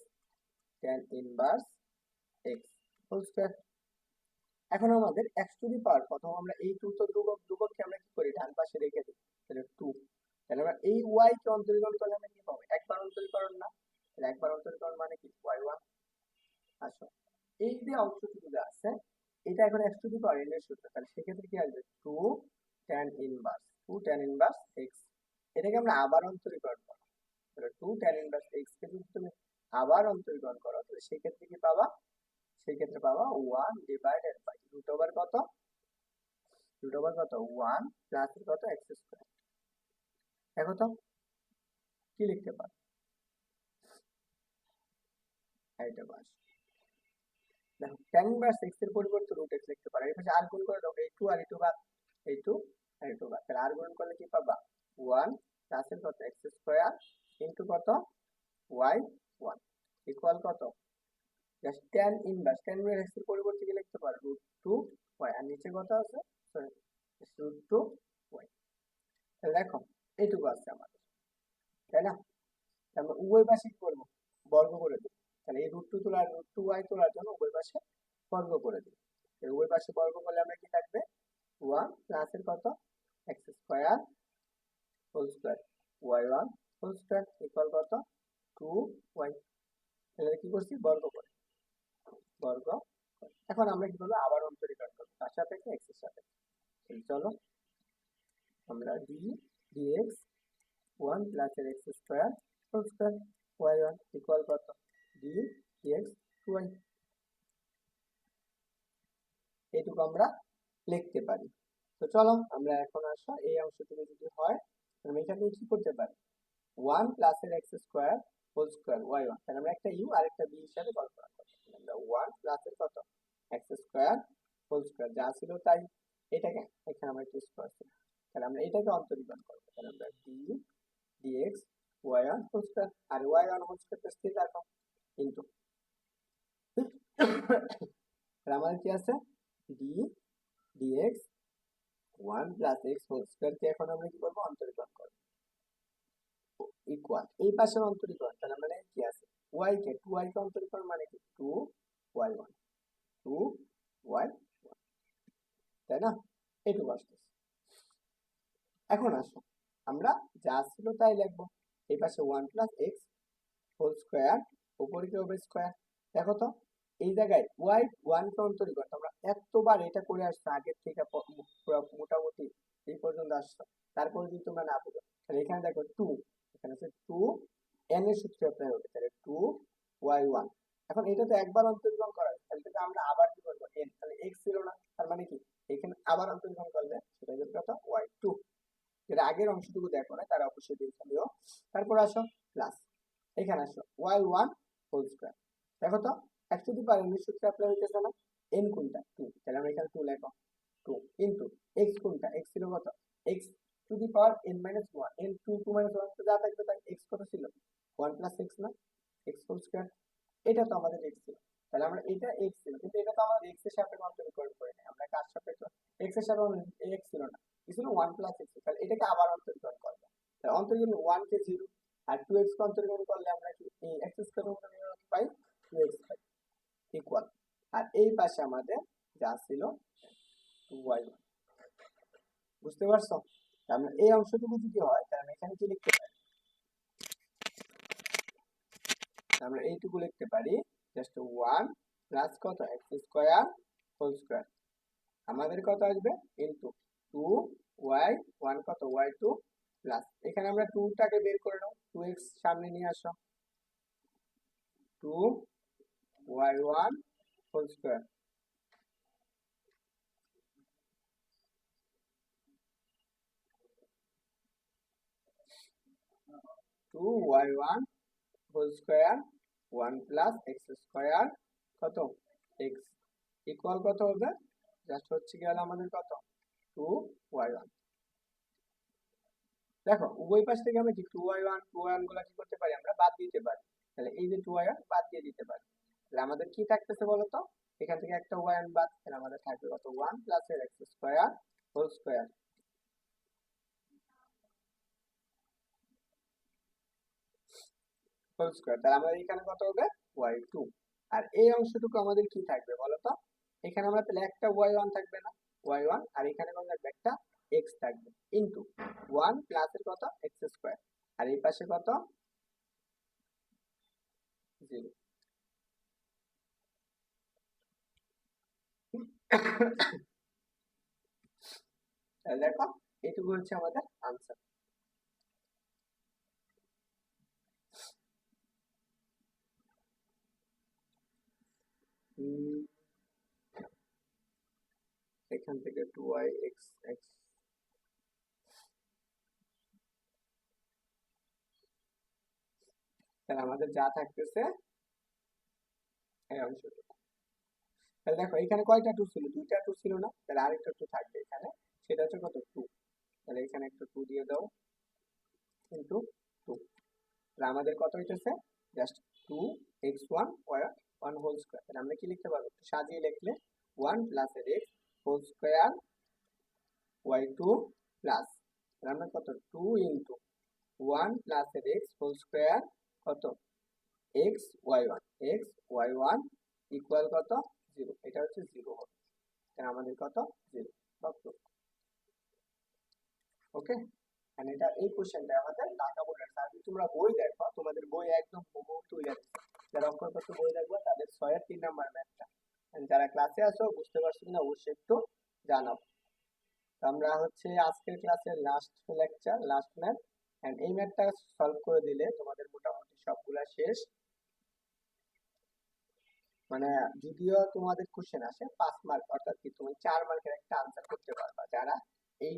tan inverse x whole square. এখন আমাদের x টু দি পাওয়ার প্রথম আমরা এই 2 তো ধ্রুবক, ধ্রুবককে আমরা কি করি ডান পাশে রেখে দিই, তাহলে 2। তাহলে আমরা এই y কে অন্তরীকরণ করলে আমরা কি পাবো একবার অন্তরীকরণ না, তাহলে একবার অন্তরীকরণ মানে কি y1। আসো এই যে অংশটুকু যা আছে এটা এখন x two the power n এর সূত্র, তাহলে সেক্ষেত্রে কি আসবে 2 tan inverse 2 tan inverse x। এটাকে আমরা আবার অন্তরীকরণ করব, তাহলে 2 tan ইনভার্স x কে যদি তুমি আবার অন্তরীকরণ করো তাহলে সেক্ষেত্রে কি পাবা, সেক্ষেত্রে পাবা 1 ডিভাইডেড বাই রুট ওভার কত 1 প্লাস কত x স্কয়ার। দেখো তো কি লিখতে পারো এইটা বাস। দেখো tan ইনভার্স x এর পরিবর্তে রুট x লিখতে পারো, এই পাশে আর গুণ করে দাও এই 2 আর এই 2 বাদ, এই 2 আর এই 2 বাদ, তাহলে আর গুণ করলে কি পাবা 1 প্লাস কত x স্কয়ার ইনটু কত y1 ইকুয়াল কত জাস্ট tan ইনভার্স x এর পরিবর্তে কি লিখতে পারো √2y, আর নিচে কত আছে সরি √2y। তাহলে দেখো এইটুকু আছে আমাদের, তাই না। আমরা উভয় পাশে কি করবো বর্গ করে দেব, তাহলে এই √2 তোলার √2y তোলার জন্য উভয় পাশে বর্গ করে দিই। উভয় পাশে বর্গ করলে আমরা কি থাকবে 1 প্লাস এর কত x square whole square y1 whole square equal কত 2y। তাহলে কি করছি বর্গ করে বর্গ। এখন আমরা কি করবো আবার অন্তরীকরণ করবো তার সাপেক্ষে x এর সাপেক্ষে। চলো আমরা d dx 1 প্লাস এর x square whole square y1 equal কত d dx 2y, এইটুকু আমরা লিখতে পারি। তো চলো আমরা এখন আসো এই অংশটুকু যদি হয় আমরা এখানে কি করতে পারি 1 প্লাস এর x square whole square y1, তাহলে আমরা একটা u আর একটা b হিসাবে কল্পনা করব। আমরা 1 প্লাস এর কত x স্কয়ার হোল স্কয়ার যা ছিল তাই, এটাকে এখানে আমরা একটু স্কয়ার ছিল, তাহলে আমরা এটাকে অন্তরীকরণ করব। তাহলে আমরা d dx y1 whole square, আর y1 হোল স্কয়ারটা স্থির রাখো ইনটু তাহলে আমাদের কি আছে d dx 1 plus x whole square কে এখন আমরা কি করব অন্তরীকরণ করব ইকুয়াল এই পাশের অন্তরীকরণ, তাহলে মানে কি আছে y কে 2y কে অন্তরীকরণ মানে কি 2y1 2y1, তাই না। এইটুকু আসতেছে। এখন আসো আমরা যা ছিল তাই লিখবো, এই পাশে 1 প্লাস এক্স হোল স্কয়ার উপরে কি হবে স্কয়ার। দেখো তো এই জায়গায় y1 কে অন্তরীকরণ আমরা এতবার এটা করে আসছে আগের থেকে পুরো মোটামুটি এই পর্যন্ত আসছো, তারপরে যদি তোমরা না বুঝো তাহলে এখানে দেখো টু, এখানে হচ্ছে টু এন এর সূত্র অ্যাপ্লাই হবে, তাহলে টু ওয়াই ওয়ান। এখন এটা তো একবার অন্তর্গ্রহণ করা হয়, তাহলে কিন্তু আমরা আবার কি করবো এন, তাহলে এক্স ছিল না, তার মানে কি এখানে আবার অন্তর্গ্রহণ করলে সেটা হবে কত ওয়াই টু। যেটা আগের অংশটুকু দেখো না তারা অবশ্যই দেখে নিও। তারপর আসো প্লাস, এখানে আসো ওয়াই ওয়ান হোল স্কোয়ার। দেখো তো x to the power n এর সূত্র অ্যাপ্লাই হইতেছে না, এন কোনটা টু, তাহলে আমরা এখানে টু লেখো, টু ইন্টু এক্স কোনটা, এক্স ছিল কত x to the power n minus one, n to two minus one যা থাকবে তাই এক্স কত ছিল ওয়ান প্লাস এক্স না, এক্স হোল স্কোয়ার। এটা তো আমাদের এক্স ছিল, তাহলে আমরা এটা এক্স ছিল কিন্তু এটা তো আমাদের এক্স এর সাপেক্ষে অন্তর্করণ করে নাই, আমরা কার সাপেক্ষে এক্স এর সাপেক্ষে, এক্স ছিল না কি ছিল ওয়ান প্লাস এক্স, তাহলে এটাকে আবার অন্তর্করণ করবো, তাহলে অন্তর্করণ ওয়ান কে জিরো আর টু এক্স কে অন্তর্করণ করলে আমরা কি এই এক্স স্কোয়ার অন্তর্করণ পাই টু এক্স পাই ইকুয়াল, আর এই পাশে আমাদের যা ছিল টু ওয়াই ওয়ান। বুঝতে পারছো? আমরা এই অংশটুকু যদি হয় তাহলে এখানে কি লিখতে পারি, আমরা এইটুকু লিখতে পারি জাস্ট ওয়ান প্লাস কত এক্স স্কোয়ার হোল স্কোয়ার, আমাদের কত আসবে ইনটু টু ওয়াই ওয়ান কত ওয়াই টু প্লাস, এখানে আমরা টু টাকে বের করে নাও, টু এক্স সামনে নিয়ে আসো, two y one whole square, two y one whole square one plus x square কত এক্স ইকুয়াল কত হবে, জাস্ট হচ্ছে গেল আমাদের কত টু ওয়াই ওয়ান। দেখো উভয় পাশ থেকে আমরা কি টু ওয়াই ওয়ান গুলা কি করতে পারি আমরা বাদ দিতে পারি, তাহলে এই যে টু ওয়াই ওয়ান বাদ দিয়ে দিতে পারি, তাহলে আমাদের কি থাকতেছে বলতো এখান থেকে একটা ওয়াই ওয়ান বাদ, তাহলে আমাদের থাকবে কত ওয়ান প্লাস এর x square whole square, whole square, তাহলে আমাদের এখানে কত হবে ওয়াই টু। আর এই অংশটুকু আমাদের কি থাকবে বলতো, এখানে আমরা তাহলে একটা ওয়াই ওয়ান থাকবে না ওয়াই ওয়ান, আর এখানে কত থাকবে একটা এক্স থাকবে ইনটু ওয়ান প্লাস এর কত এক্স স্কোয়ার, আর এই পাশে কত জিরো। তাহলে দেখো এইটুকু হচ্ছে আমাদের আনসার। এখান থেকে টু ওয়াই এক্স এক্স, তাহলে আমাদের যা থাকতেছে এই অংশটুকু, তাহলে দেখো এখানে কয়টা টু ছিল দুইটা টু ছিল না, তাহলে আরেকটা টু থাকবে এখানে, সেটা হচ্ছে কত টু, তাহলে এখানে একটা টু দিয়ে দাও ইন্টু টু, তাহলে আমাদের কত হইতেছে just two x one y one whole square, তাহলে আমরা কি লিখতে পারবো একটু সাজিয়ে লিখলে ওয়ান প্লাস এর x whole square y two plus, তাহলে আমরা কত টু ইন্টু ওয়ান প্লাস এর এক্স হোল স্কোয়ার কত x y one, x y one equal কত জিরো, এটা হচ্ছে জিরো হবে, তাহলে আমাদের কত জিরো। ওকে, মানে এটা এই কোশ্চেনটা আমাদের ঢাকা বোর্ডের, আর যদি তোমরা বই দেখো তোমাদের বই একদম হুবহু তুলে দিচ্ছে, যারা অঙ্কন বই দেখবে তাদের 6-3 নাম্বার ম্যাথটা, যারা ক্লাসে আসো বুঝতে পারছো কিনা অবশ্যই একটু জানাও। তো আমরা হচ্ছে আজকের ক্লাসের last lecture last math, and এই ম্যাথটা সলভ করে দিলে তোমাদের মোটামুটি সবগুলা শেষ, মানে যদিও তোমাদের কোশ্চেন আসে 5 মার্ক অর্থাৎ কি তুমি 4 মার্কের একটা আনসার করতে পারবা, যারা এই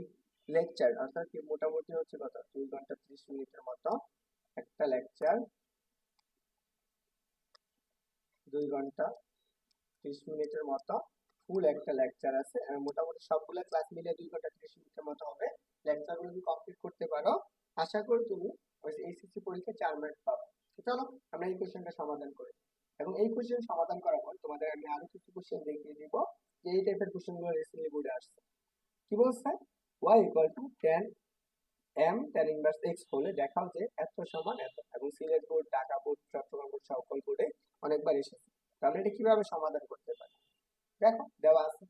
লেকচার অর্থাৎ কি মোটামুটি হচ্ছে কত 2 ঘন্টা 30 মিনিটের মতো একটা লেকচার, 2 ঘন্টা 30 মিনিটের মতো ফুল একটা লেকচার আছে, মোটামুটি সবগুলা ক্লাস মিলে 2 ঘন্টা 30 মিনিটের মতো হবে, লেকচারগুলো যদি কমপ্লিট করতে পারো আশা করি তুমি ওই এইচএসসি পরীক্ষায় 4 মার্ক পাবে। তো চলো আমরা এই কোশ্চেনটা সমাধান করি, এবং এই কোশ্চেন সমাধান করার পর তোমাদের আমি আরো কিছু কোশ্চেন দেখিয়ে দিব যে এই টাইপের কোশ্চেনগুলো রিসেন্টলি বোর্ডে আসছে। কি বলছে y equal to tan m tan inverse x হলে দেখাও যে এত সমান এত, এবং Sylhet board Dhaka board Chittagong board সকল বোর্ডে অনেকবার এসেছে। তাহলে এটা কিভাবে সমাধান করতে পারি, দেখো দেওয়া আছে,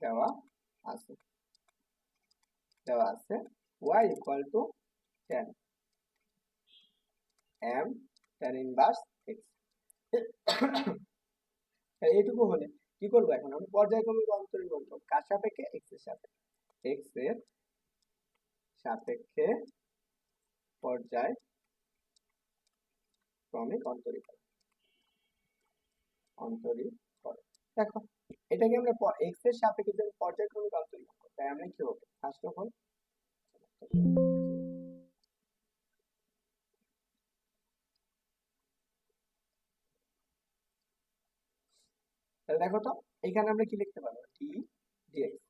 দেওয়া আছে, দেওয়া আছে y equal to tan m tan inverse x, এইটুকু হলে কি করবো এখন আমি পর্যায়ক্রমিক অন্তরীণ করবো কার সাপেক্ষে x এর সাপেক্ষে, এক্স এর সাপেক্ষে পর্যায়ক্রমিক অন্তরীকরণ। দেখো এটাকে আমরা এক্স এর সাপেক্ষে যদি পর্যায়ক্রমিক অন্তরীকরণ করি তাই আমরা কি হবে, ফার্স্ট অফ অল তাহলে দেখো তো এখানে আমরা কি লিখতে পারবো, টি ডিএক্স।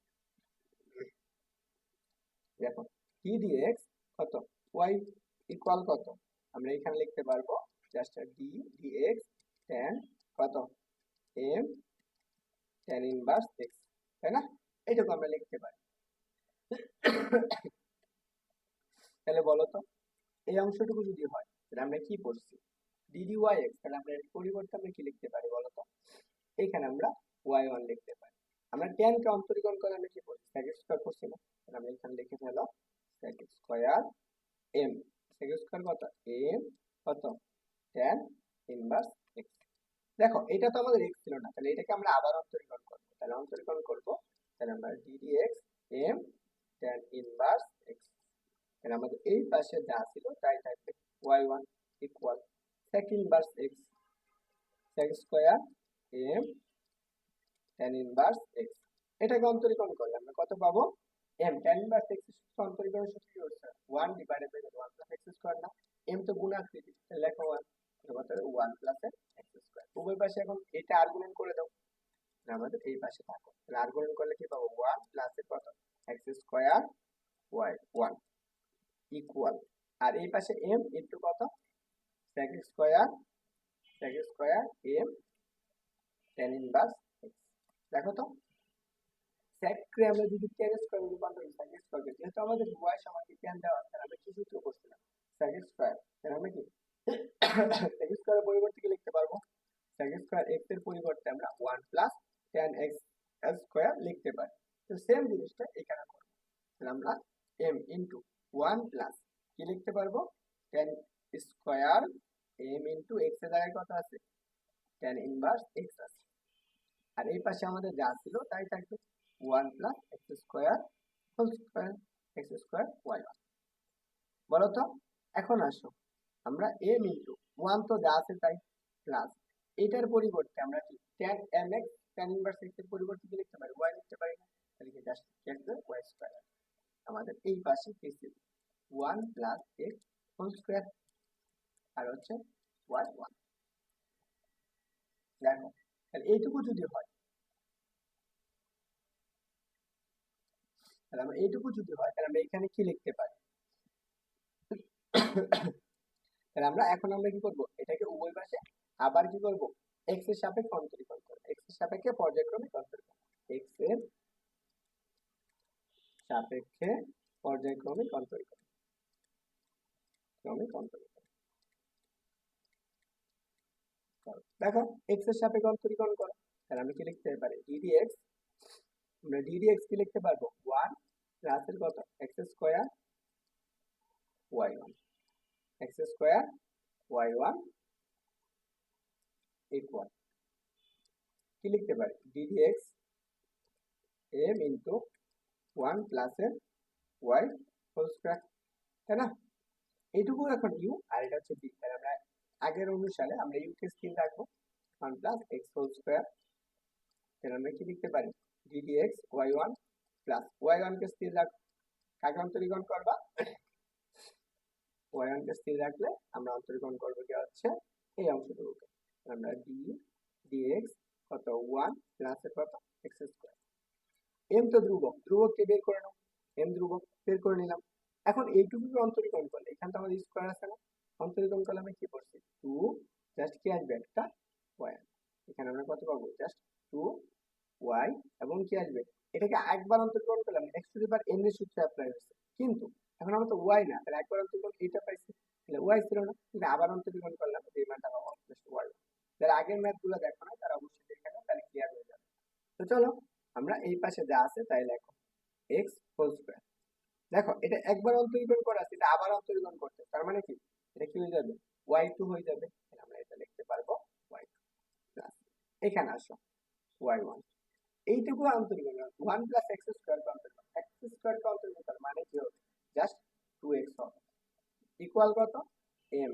দেখো টি ডিএক্স কত, ওয়াই ইকুয়াল কত, আমরা এখানে লিখতে পারবো জাস্ট ডি ডিএক্স ট্যান কত, এম ট্যান ইনভার্স এক্স, তাই না? এইটুকু আমরা লিখতে পারি। তাহলে বলো তো এই অংশটুকু যদি হয় তাহলে আমরা কি পড়ছি, ডিডি ওয়াই এক্স, তাহলে আমরা এর পরিবর্তে আমরা কি লিখতে পারি বলো তো, এখানে আমরা ওয়াই ওয়ান লিখতে পারি। আমরা ট্যান কে অন্তরীকরণ করে আমরা কি পড়ছি, সেক স্কয়ার করছি না, তাহলে আমরা এখানে লিখে ফেলো sec square m, sec square কত, এম কত, ট্যান ইনভার্স এক্স। দেখো এটা তো আমাদের এক্স ছিল না, তাহলে এটাকে আমরা আবার অন্তরীকরণ করব, তাহলে অন্তরীকরণ করব, তাহলে আমরা d d x m tan inverse x, তাহলে আমাদের এই পাশে যা ছিল তাই থাকবে, y1 equal sec inverse x sec square m tan inverse x। এটাকে অন্তরীকরণ করলে আমরা কত পাবো, m tan ইনভার্স x এর সূত্র অন্তরীকরণের সূত্র কি হচ্ছে 1 divided by 1 plus x square না, m তো গুণাকৃতি, তাহলে লেখো 1, তাহলে 1 প্লাস x স্কয়ার। উভয় পাশে এখন এটা আর্গুমেন্ট করে দাও, আমাদের এই পাশে থাকো, তাহলে আর্গুমেন্ট করলে কি পাবো, 1 প্লাস এর কত x স্কয়ার y 1 ইকুয়াল, আর এই পাশে m ইনটু কত sec square m tan inverse x। দেখো তো sec কে আমরা যদি tan স্কয়ার রূপান্তর করি sec স্কয়ার কে, যেহেতু আমাদের y সমান কি tan দেওয়া আছে, আমরা কি সূত্র করছিলাম sec স্কয়ার, তাহলে আমরা কি sec স্কয়ারের পরিবর্তে কি লিখতে পারবো, sec স্কয়ার x এর পরিবর্তে আমরা 1 প্লাস tan x স্কয়ার লিখতে পারি। তো সেম জিনিসটা এখানে করব, তাহলে আমরা m ইনটু 1 প্লাস কি লিখতে পারবো, tan square m into x এর জায়গায় কত আছে, tan ইনভার্স x আছে, আর এই পাশে আমাদের যা ছিল তাই থাকবে 1 plus x square whole square x square y1। বলো তো এখন আসো আমরা m ইনটু 1 তো যা আছে তাই প্লাস এটার পরিবর্তে আমরা কি tan mx tan inverse x এর পরিবর্তে কি লিখতে পারি, y লিখতে পারি না, তাহলে কি জাস্ট লিখবে y স্কয়ার। আমাদের এই পাশে কি ছিল 1 প্লাস x হোল স্কয়ার আর হচ্ছে y1। দেখো তাহলে এইটুকু যদি হয়, তাহলে আমরা এইটুকু যদি হয় তাহলে আমরা এখানে কি লিখতে পারি, তাহলে আমরা এখন আমরা কি করব, এটাকে উভয় পাশে আবার কি করব, x এর সাপেক্ষে অন্তরীকরণ করব, x এর সাপেক্ষে পর্যায়ক্রমিক অন্তরীকরণ, x এর সাপেক্ষে পর্যায়ক্রমিক অন্তরীকরণ দেখো x এর সাপেক্ষে অন্তরীকরণ করো, তাহলে আমি কি লিখতে পারি ddx, আমরা ddx কি লিখতে পারবো 1 প্লাস এর কত x square y1 x square y1 equal কি লিখতে পারি ddx m ইনটু 1 প্লাস এর y হোল স্কয়ার, তাই না? এইটুকু এখন u আর এটা হচ্ছে b, তাহলে আমরা আগের অনুসারে আমরা u কে স্থির রাখবো 1 প্লাস x হোল স্কয়ার, তাহলে আমরা কি লিখতে পারি ddx y1 প্লাস y1 কে স্থির রাখবো, কাকে অন্তরীকরণ করবা, y1 কে স্থির রাখলে আমরা অন্তরীকরণ করব কি হচ্ছে এই অংশটুকুকে, আমরা d dx কত 1 প্লাস এর কত x স্কয়ার, m তো ধ্রুবক, ধ্রুবককে বের করে নাও, m ধ্রুবক বের করে নিলাম। এখন এইটুকুকে অন্তরীকরণ করলে এখানে তো আমাদের স্কয়ার আছে না, অন্তরীকরণ করলে আমরা কি করছি 2 জাস্ট কি আসবে একটা y, এখানে আমরা কত পাবো জাস্ট 2y এবং কি আসবে, এটাকে একবার অন্তরীকরণ করলাম x two the power n এর সূত্র অ্যাপ্লাই হচ্ছে, কিন্তু এখন আমরা তো y না, তাহলে একবার অন্তরীকরণ এটা পাইছি, তাহলে y ছিল না, কিন্তু আবার অন্তরীকরণ করলাম এই মানটা পাবো জাস্ট y। যারা আগের ম্যাথগুলো দেখো না তারা অবশ্যই দেখে নাও, তাহলে ক্লিয়ার হয়ে যাবে। তো চলো আমরা এই পাশে যা আছে তাই লেখো x হোল স্কয়ার। দেখো এটা একবার অন্তরীকরণ করা আছে, এটা আবার অন্তরীকরণ করতে, তার মানে কি এটা কি হয়ে যাবে y2 হয়ে যাবে, তাহলে আমরা এটা লিখতে পারবো y2 প্লাস এখানে আসো y1 এইটুকু অন্তরীকরণ 1 প্লাস x স্কয়ার অন্তরীকরণ, x স্কয়ার ইকুয়াল কত এম,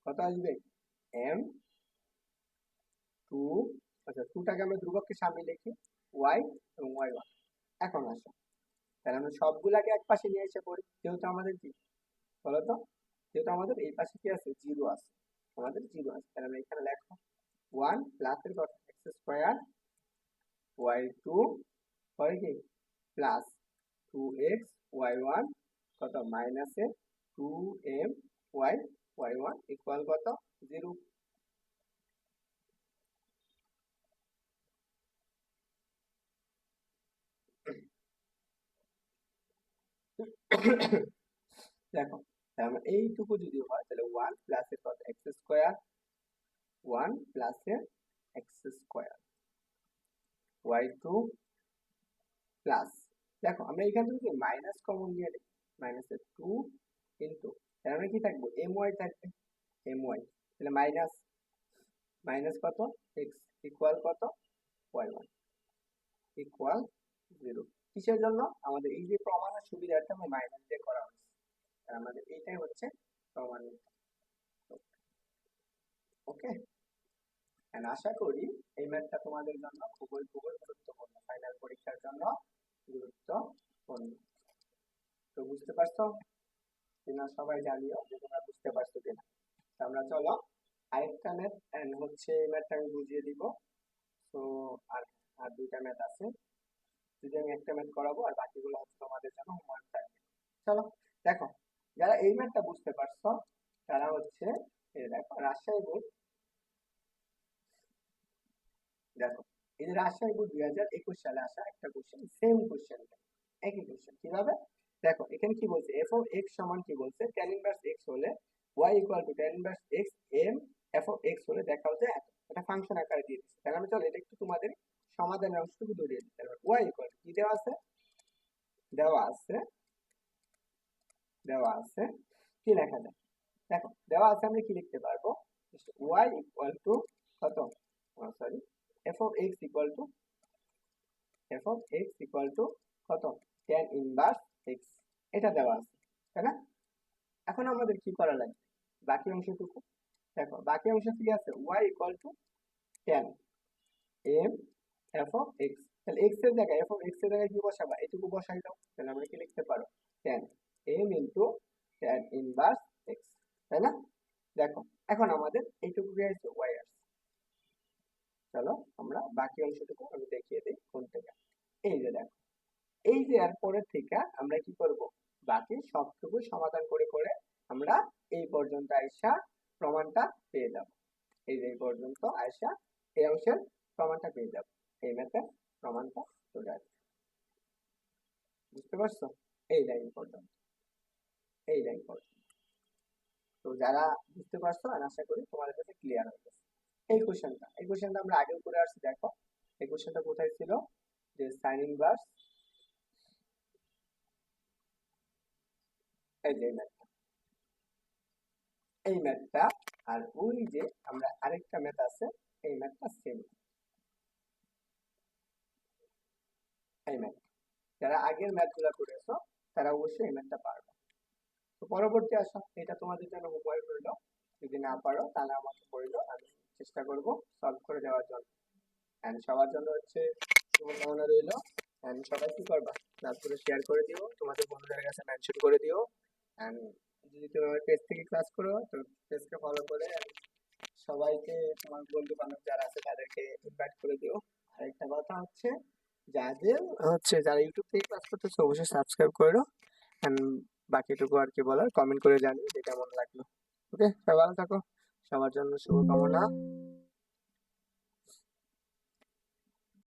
কত আসবে এম টু, আচ্ছা টুটাকে আমরা ধ্রুবককে সামনে লিখি ওয়াই এবং ওয়াই ওয়ান। এখন আসো তাহলে আমরা সবগুলাকে এক পাশে নিয়ে এসে পড়ি, যেহেতু আমাদের কি বলতো, যেহেতু আমাদের এই পাশে কি আছে জিরো আছে, আমাদের জিরো আছে, তাহলে আমরা এখানে লেখো ওয়ান প্লাসের কত এক্স স্কোয়ার ওয়াই টু পরে কি plus two x y one কত মাইনাসে two m y y one equal কত জিরো। দেখো তাহলে এইটুকু যদি হয় তাহলে ওয়ান প্লাসের কত এক্স স্কোয়ার ওয়ান প্লাসের x square y two plus, দেখো আমরা এখান থেকে মাইনাস কমন নিয়ে নিই, মাইনাসের টু ইন্টু তাহলে আমরা কি থাকবো এম ওয়াই থাকবে এম ওয়াই, তাহলে মাইনাস মাইনাস কত এক্স ইকুয়াল কত ওয়াই ওয়ান ইকুয়াল জিরো। কিসের জন্য আমাদের এই যে প্রমাণের সুবিধাটা আমরা মাইনাস দিয়ে করা হয়েছে, আর আমাদের এইটাই হচ্ছে প্রমাণ। ওকে, আশা করি এই ম্যাথটা তোমাদের জন্য খুবই খুবই গুরুত্বপূর্ণ, ফাইনাল পরীক্ষার জন্য গুরুত্বপূর্ণ। তো বুঝতে পারছো কিনা সবাই জানিও যে তোমরা বুঝতে পারছো কিনা। আমরা চলো আরেকটা ম্যাথ হচ্ছে এই ম্যাথটা আমি বুঝিয়ে দিব। তো আর আর দুইটা ম্যাথ আছে, যদি আমি একটা ম্যাথ করাবো আর বাকিগুলো হচ্ছে তোমাদের জন্য হোমওয়ার্ক থাকবে। চলো দেখো, যারা এই ম্যাথটা বুঝতে পারছো তারা হচ্ছে এই দেখো রাজশাহী বোর্ড, দেখো এই যে রাজশাহী বোর্ড 2021 সালে আসা একটা কোশ্চেন, সেম কোশ্চেন, একই কোশ্চেন কিভাবে দেখো এখানে কি বলছে এফ অফ এক্স সমান কি বলছে tan ইনভার্স এক্স হলে y equal to tan inverse x M F of x হলে দেখাও যে এটা ফাংশন আকারে দিয়ে দিচ্ছে। তাহলে আমি চলো এটা একটু তোমাদের সমাধানের অংশটুকু ধরিয়ে দিই। তাহলে y ইকুয়াল কি দেওয়া আছে, দেওয়া আছে দেওয়া আছে কি লেখা যায় দেখো দেওয়া আছে, আমরা কি লিখতে পারবো y ইকুয়াল টু কত sorry F of x equal to f of x equal to কত tan ইনভার্স এক্স, এটা দেওয়া আছে তাই না। এখন আমাদের কি করা লাগবে বাকি অংশটুকু, দেখো বাকি অংশ কি আছে y equal to tan m f of x, তাহলে x এর জায়গায় f of x এর জায়গায় কি বসাবা এটুকু বসাই দাও, তাহলে আমরা কি লিখতে পারো tan m into tan inverse x, তাই না। দেখো এখন আমাদের এইটুকু কি আছে y আসছে, চলো আমরা বাকি অংশটুকু আমি দেখিয়ে দিই কোন থেকে। এই যে দেখো এই যে এর পরের থেকে আমরা কি করব বাকি সবটুকু সমাধান করে করে আমরা এই পর্যন্ত আইসা প্রমাণটা পেয়ে যাব, এই যে এই পর্যন্ত আইসা এই অংশের প্রমাণটা পেয়ে যাব, এই ম্যাথের প্রমাণটা চলে আসবে। বুঝতে পারছো এই লাইন পর্যন্ত, এই লাইন পর্যন্ত। তো যারা বুঝতে পারছো আমি আশা করি তোমাদের কাছে ক্লিয়ার হয়ে গেছে। এই কোশ্চেনটা আমরা আগেও করে আসছি, দেখো এই কোশ্চেনটা কোথায় ছিল যে সাইন ইনভার্স, এই যে এই ম্যাথটা আর ওই যে আমরা আরেকটা ম্যাথ আছে এই ম্যাথটা সেম, এই ম্যাথ যারা আগের ম্যাথগুলো করেছো তারা অবশ্যই এই ম্যাথটা পারবে। তো পরবর্তী আসো এটা তোমাদের জন্য হোমওয়ার্ক রইলো, যদি না পারো তাহলে আমাকে বললো, আমি চেষ্টা করব সলভ করে দেওয়ার জন্য। এন্ড সবার জন্য হচ্ছে শুভকামনা রইলো। এন্ড সবাই কি করবা ক্লাসগুলো শেয়ার করে দিও, তোমাদের বন্ধুদের কাছে মেনশন করে দিও। এন্ড যদি তুমি আমার পেজ থেকে ক্লাস করো তো পেজকে ফলো করে সবাইকে তোমার বন্ধু বান্ধব যারা আছে তাদেরকে ইনভাইট করে দিও। আরেকটা কথা হচ্ছে যাদের হচ্ছে যারা ইউটিউব থেকে ক্লাস করতেছে অবশ্যই সাবস্ক্রাইব করে দাও। এন্ড বাকিটুকু আর কি বলার কমেন্ট করে জানিও যে কেমন লাগলো। ওকে, সবাই ভালো থাকো, সবার জন্য শুভকামনা।